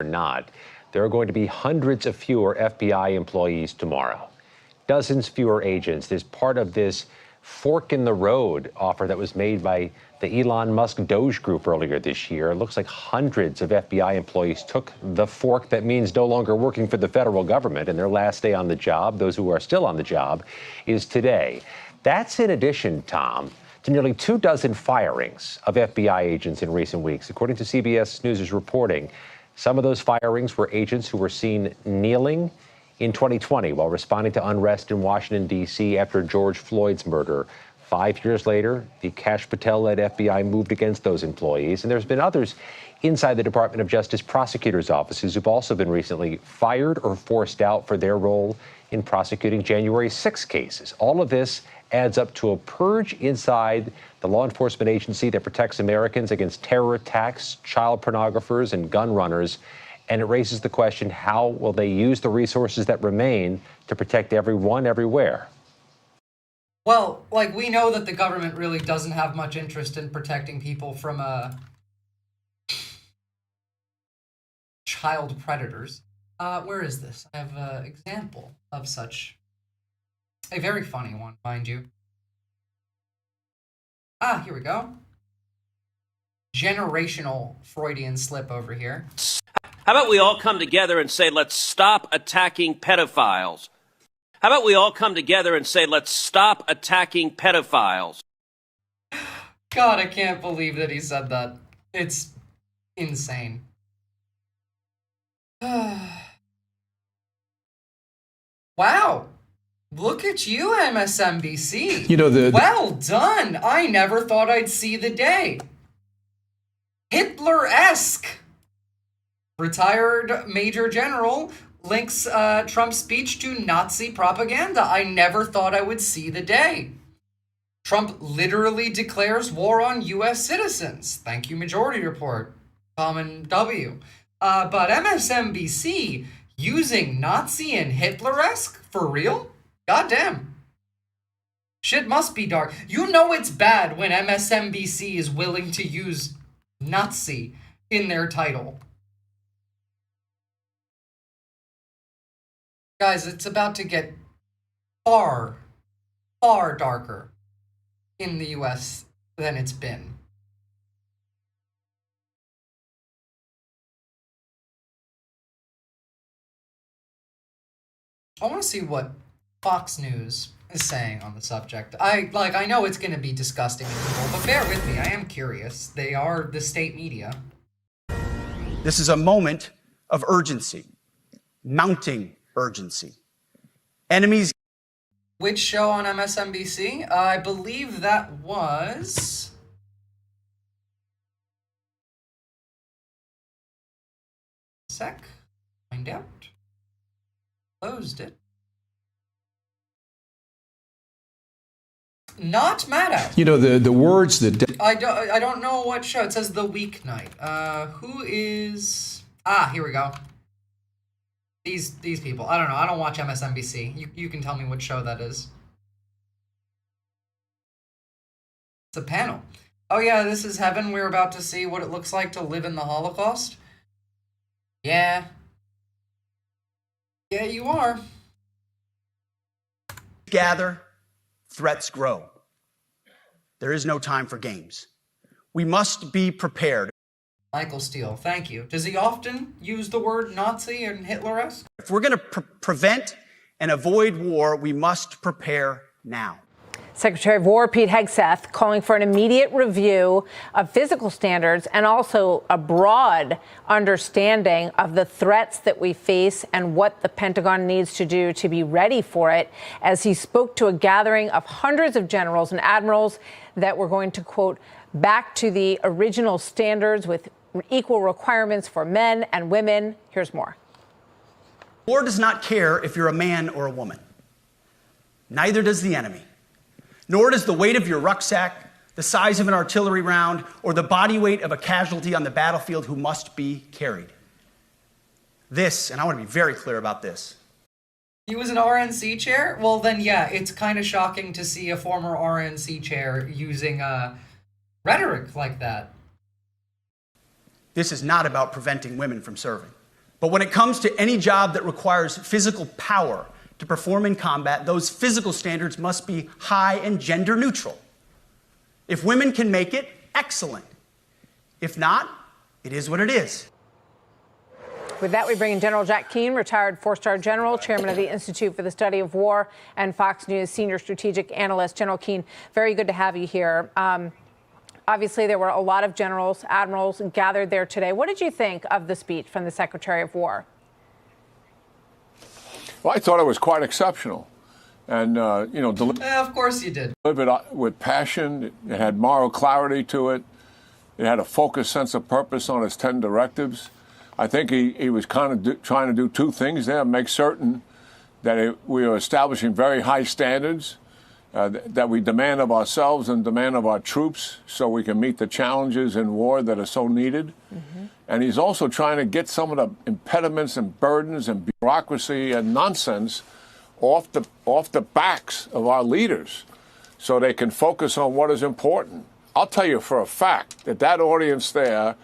S12: not, there are going to be hundreds of fewer FBI employees tomorrow. dozens fewer agents. There's part of this fork in the road offer that was made by the Elon Musk Doge Group earlier this year. It looks like hundreds of FBI employees took the fork that means no longer working for the federal government, and their last day on the job, those who are still on the job, is today. That's in addition, Tom, to nearly 24 firings of FBI agents in recent weeks. According to CBS News' reporting, some of those firings were agents who were seen kneeling in 2020 while responding to unrest in Washington, D.C. after George Floyd's murder. 5 years later, the Kash Patel-led FBI moved against those employees, and there's been others inside the Department of Justice prosecutors' offices who've also been recently fired or forced out for their role in prosecuting January 6 cases. All of this adds up to a purge inside the law enforcement agency that protects Americans against terror attacks, child pornographers, and gun runners. And it raises the question, how will they use the resources that remain to protect everyone, everywhere?
S1: Well, like, we know that the government really doesn't have much interest in protecting people from child predators. Where is this? I have an example of such. A very funny one, mind you. Here we go. Generational Freudian slip over here.
S13: How about we all come together and say, let's stop attacking pedophiles? How about we all come together and say, let's stop attacking pedophiles?
S1: God, I can't believe that he said that. It's insane. Wow. Look at you, MSNBC.
S14: You know,
S1: well done. I never thought I'd see the day. Hitler-esque. Retired Major General links Trump's speech to Nazi propaganda. I never thought I would see the day. Trump literally declares war on U.S. citizens. Thank you, Majority Report. Common W. But MSNBC using Nazi and Hitler-esque? For real? Goddamn. Shit must be dark. You know it's bad when MSNBC is willing to use Nazi in their title. Guys, it's about to get far, far darker in the US than it's been. I want to see what Fox News is saying on the subject. I know it's going to be disgusting and evil, but bear with me. I am curious. They are the state media.
S2: This is a moment of urgency, mounting urgency. Enemies.
S1: Which show on MSNBC? I believe that was... Sec. Find out. Closed it. Not mad at.
S14: You know, the words that...
S1: I don't know what show. It says The Weeknight. Who is... here we go. These people. I don't know. I don't watch MSNBC. You can tell me what show that is. It's a panel. Oh yeah, this is heaven. We're about to see what it looks like to live in the Holocaust. Yeah. Yeah, you are.
S2: Gather, threats grow. There is no time for games. We must be prepared.
S1: Michael Steele, thank you. Does he often use the word Nazi and Hitler-esque?
S2: If we're going to prevent and avoid war, we must prepare now.
S15: Secretary of War Pete Hegseth calling for an immediate review of physical standards and also a broad understanding of the threats that we face and what the Pentagon needs to do to be ready for it, as he spoke to a gathering of hundreds of generals and admirals that were going to, quote, back to the original standards with equal requirements for men and women. Here's more.
S2: War does not care if you're a man or a woman. Neither does the enemy. Nor does the weight of your rucksack, the size of an artillery round, or the body weight of a casualty on the battlefield who must be carried. This, and I want to be very clear about this.
S1: He was an RNC chair? Well, then, yeah, it's kind of shocking to see a former RNC chair using rhetoric like that.
S2: This is not about preventing women from serving. But when it comes to any job that requires physical power, to perform in combat, those physical standards must be high and gender neutral. If women can make it, excellent. If not, it is what it is.
S15: With that, we bring in General Jack Keane, retired four-star general, chairman of the Institute for the Study of War, and Fox News senior strategic analyst. General Keane, very good to have you here. Obviously, there were a lot of generals, admirals gathered there today. What did you think of the speech from the Secretary of War?
S14: Well, I thought it was quite exceptional. And,
S1: of course you did.
S14: Delivered with passion. It had moral clarity to it. It had a focused sense of purpose on his 10 directives. I think he was kind of trying to do two things there: make certain that we are establishing very high standards that we demand of ourselves and demand of our troops so we can meet the challenges in war that are so needed. Mm-hmm. And he's also trying to get some of the impediments and burdens and bureaucracy and nonsense off the backs of our leaders so they can focus on what is important. I'll tell you for a fact that audience there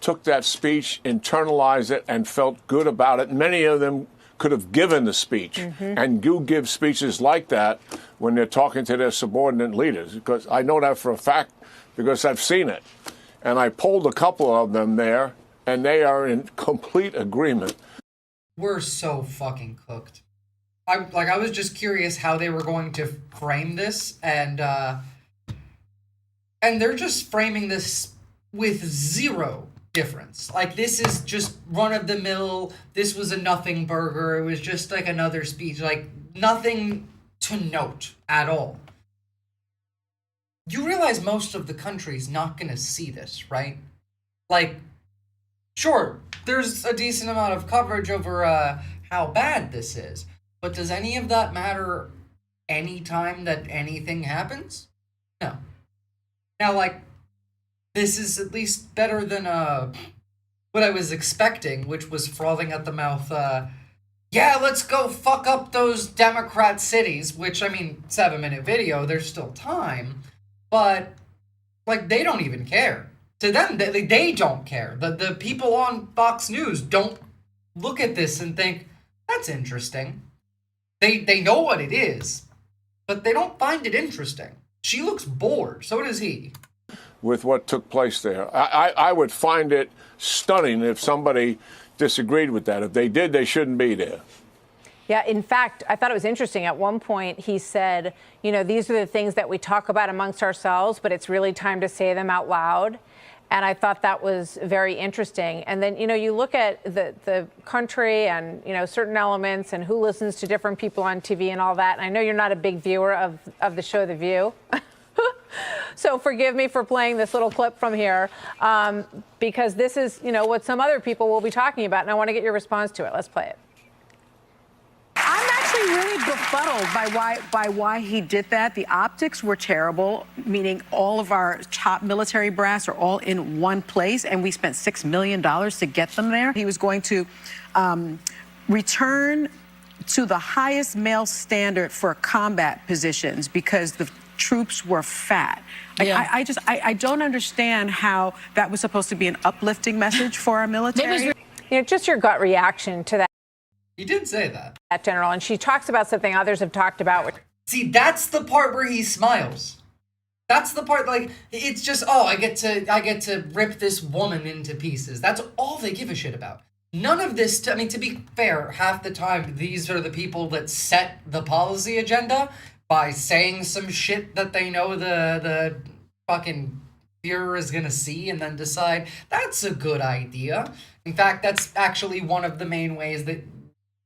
S14: took that speech, internalized it, and felt good about it. Many of them could have given the speech. Mm-hmm. And you give speeches like that when they're talking to their subordinate leaders, because I know that for a fact because I've seen it. And I polled a couple of them there, and they are in complete agreement.
S1: We're so fucking cooked. I was just curious how they were going to frame this, and they're just framing this with zero difference. Like, this is just run-of-the-mill, this was a nothing burger, it was just like another speech, like nothing to note at all. You realize most of the country's not gonna see this, right? Like, sure, there's a decent amount of coverage over how bad this is, but does any of that matter any time that anything happens? No. Now, like, this is at least better than what I was expecting, which was frothing at the mouth, yeah, let's go fuck up those Democrat cities, which, I mean, 7-minute video, there's still time, but, like, they don't even care. To them, they don't care. The people on Fox News don't look at this and think, that's interesting. They know what it is, but they don't find it interesting. She looks bored, so does he.
S14: With what took place there. I would find it stunning if somebody disagreed with that. If they did, they shouldn't be there.
S15: Yeah, in fact, I thought it was interesting. At one point, he said, you know, these are the things that we talk about amongst ourselves, but it's really time to say them out loud. And I thought that was very interesting. And then, you know, you look at the country and, you know, certain elements and who listens to different people on TV and all that. And I know you're not a big viewer of the show The View. So forgive me for playing this little clip from here, because this is, you know, what some other people will be talking about, and I want to get your response to it. Let's play it.
S16: I'm actually really befuddled by why he did that. The optics were terrible, meaning all of our top military brass are all in one place, and we spent $6 million to get them there. He was going to return to the highest male standard for combat positions because the troops were fat. Yeah. I don't understand how that was supposed to be an uplifting message for our military.
S15: You know, just your gut reaction to that.
S1: He did say that.
S15: That general, and she talks about something others have talked about.
S1: See, that's the part where he smiles. That's the part, like, it's just, oh, I get to rip this woman into pieces. That's all they give a shit about. None of this, I mean, to be fair, half the time, these are the people that set the policy agenda by saying some shit that they know the fucking Führer is gonna see and then decide, that's a good idea. In fact, that's actually one of the main ways that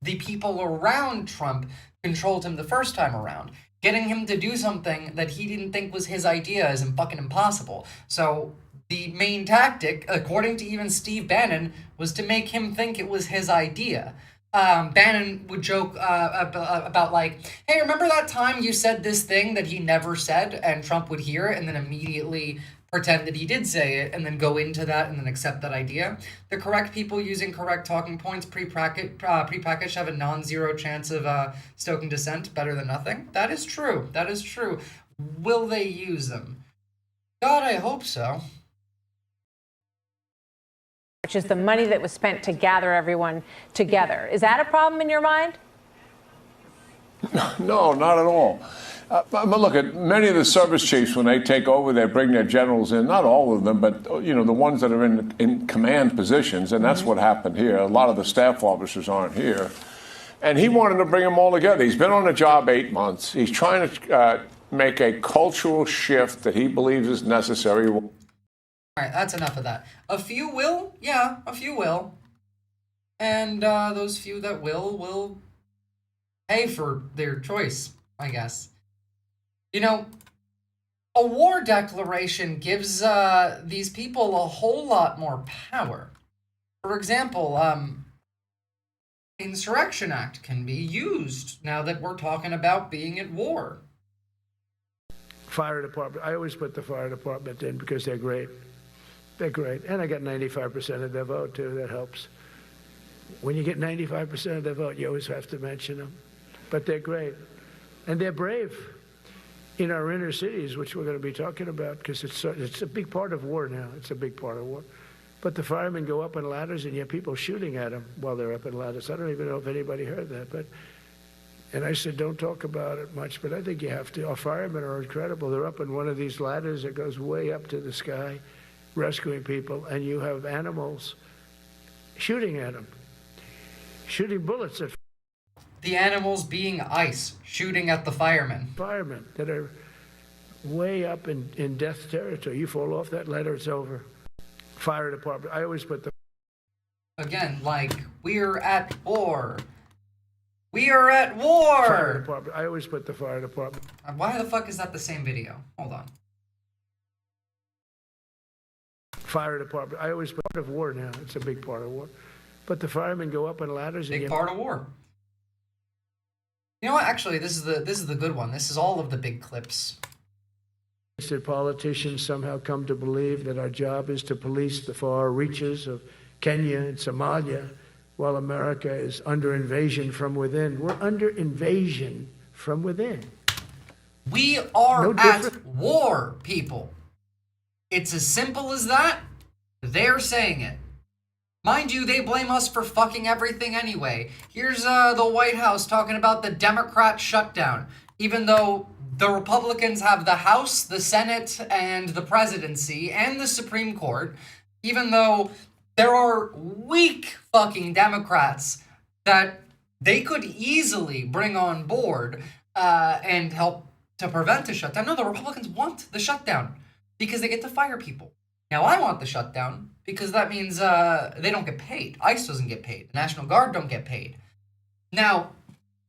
S1: the people around Trump controlled him the first time around. Getting him to do something that he didn't think was his idea is fucking impossible. So the main tactic, according to even Steve Bannon, was to make him think it was his idea. Bannon would joke about like, hey, remember that time you said this thing that he never said, and Trump would hear it and then immediately pretend that he did say it and then go into that and then accept that idea. The correct people using correct talking points prepackaged have a non-zero chance of stoking dissent, better than nothing. That is true. That is true. Will they use them? God, I hope so.
S15: Which is the money that was spent to gather everyone together. Is that a problem in your mind?
S14: No, not at all. But look, at many of the service chiefs, when they take over, they bring their generals in. Not all of them, but the ones that are in command positions, and that's what happened here. A lot of the staff officers aren't here, and he wanted to bring them all together. He's been on the job 8 months. He's trying to make a cultural shift that he believes is necessary.
S1: All right, that's enough of that. A few will, yeah, a few will, and those few that will pay for their choice, I guess. A war declaration gives these people a whole lot more power. For example, Insurrection Act can be used now that we're talking about being at war.
S5: Fire department. I always put the fire department in because they're great. They're great. And I got 95% of their vote, too. That helps. When you get 95% of their vote, you always have to mention them. But they're great. And they're brave in our inner cities, which we're going to be talking about, because it's a big part of war now. It's a big part of war. But the firemen go up on ladders, and you have people shooting at them while they're up on ladders. I don't even know if anybody heard that. And I said, don't talk about it much, but I think you have to. Our firemen are incredible. They're up on one of these ladders that goes way up to the sky, rescuing people, and you have animals shooting at them, shooting bullets at
S1: The animals being ice, shooting at the firemen.
S5: Firemen that are way up in death territory. You fall off that ladder, it's over. Fire department. I always put the...
S1: Again, like, we're at war. We are at war!
S5: Fire department. I always put the fire department.
S1: Why the fuck is that the same video? Hold on.
S5: Fire department. I always put part of war now. It's a big part of war. But the firemen go up on ladders.
S1: Big part of war. You know what? Actually, this is the good one. This is all of the big clips.
S5: That politicians somehow come to believe that our job is to police the far reaches of Kenya and Somalia, while America is under invasion from within. We're under invasion from within.
S1: We are at war, people. It's as simple as that. They're saying it. Mind you, they blame us for fucking everything anyway. Here's the White House talking about the Democrat shutdown. Even though the Republicans have the House, the Senate, and the presidency, and the Supreme Court, even though there are weak fucking Democrats that they could easily bring on board and help to prevent the shutdown. No, the Republicans want the shutdown because they get to fire people. Now, I want the shutdown because that means they don't get paid. ICE doesn't get paid. The National Guard don't get paid. Now,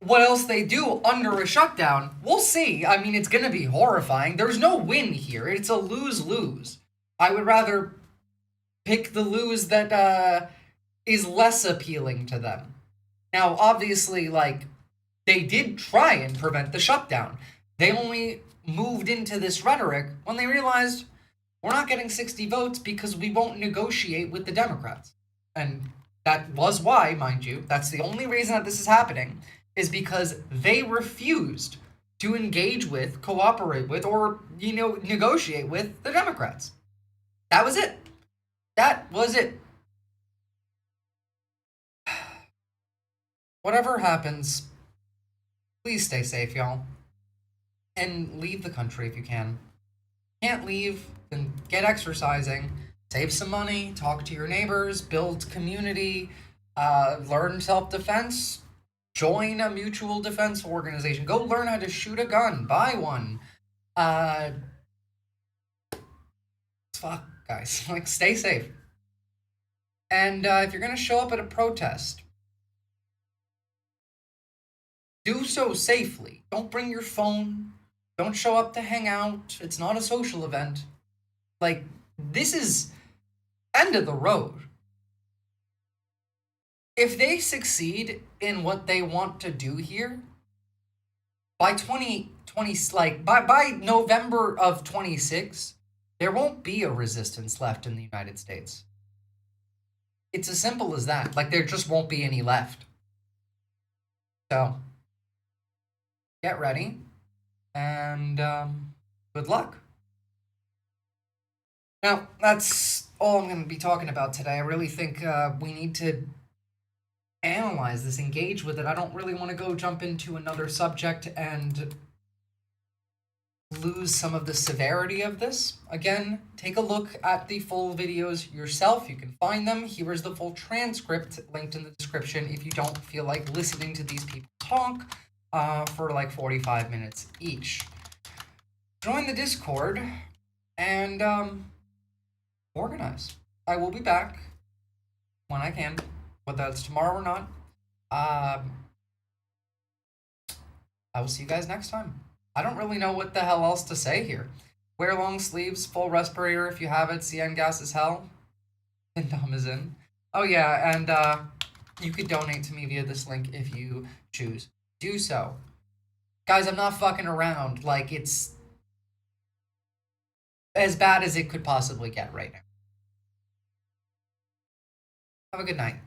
S1: what else they do under a shutdown, we'll see. I mean, it's going to be horrifying. There's no win here. It's a lose-lose. I would rather pick the lose that is less appealing to them. Now, obviously, like, they did try and prevent the shutdown. They only moved into this rhetoric when they realized we're not getting 60 votes because we won't negotiate with the Democrats. And that was why, mind you, that's the only reason that this is happening, is because they refused to engage with, cooperate with, or, negotiate with the Democrats. That was it. That was it. Whatever happens, please stay safe, y'all. And leave the country if you can. Can't leave, then get exercising, save some money, talk to your neighbors, build community, learn self-defense, join a mutual defense organization, go learn how to shoot a gun, buy one. Fuck, guys, like, stay safe. And if you're gonna show up at a protest, do so safely. Don't bring your phone. Don't show up to hang out. It's not a social event. Like, this is end of the road. If they succeed in what they want to do here, by 2020, like, by November of 26, there won't be a resistance left in the United States. It's as simple as that. Like, there just won't be any left. So, get ready. And good luck. Now, that's all I'm going to be talking about today. I really think we need to analyze this, engage with it. I don't really want to go jump into another subject and lose some of the severity of this. Again, take a look at the full videos yourself. You can find them. Here is the full transcript linked in the description if you don't feel like listening to these people talk for like 45 minutes each. Join the Discord and organize. I will be back when I can, whether it's tomorrow or not. I will see you guys next time. I don't really know what the hell else to say here. Wear long sleeves, full respirator if you have it. CN gas is hell. And Dom is in. Oh yeah, and you could donate to me via this link if you choose. Do so. Guys, I'm not fucking around. Like, it's as bad as it could possibly get right now. Have a good night.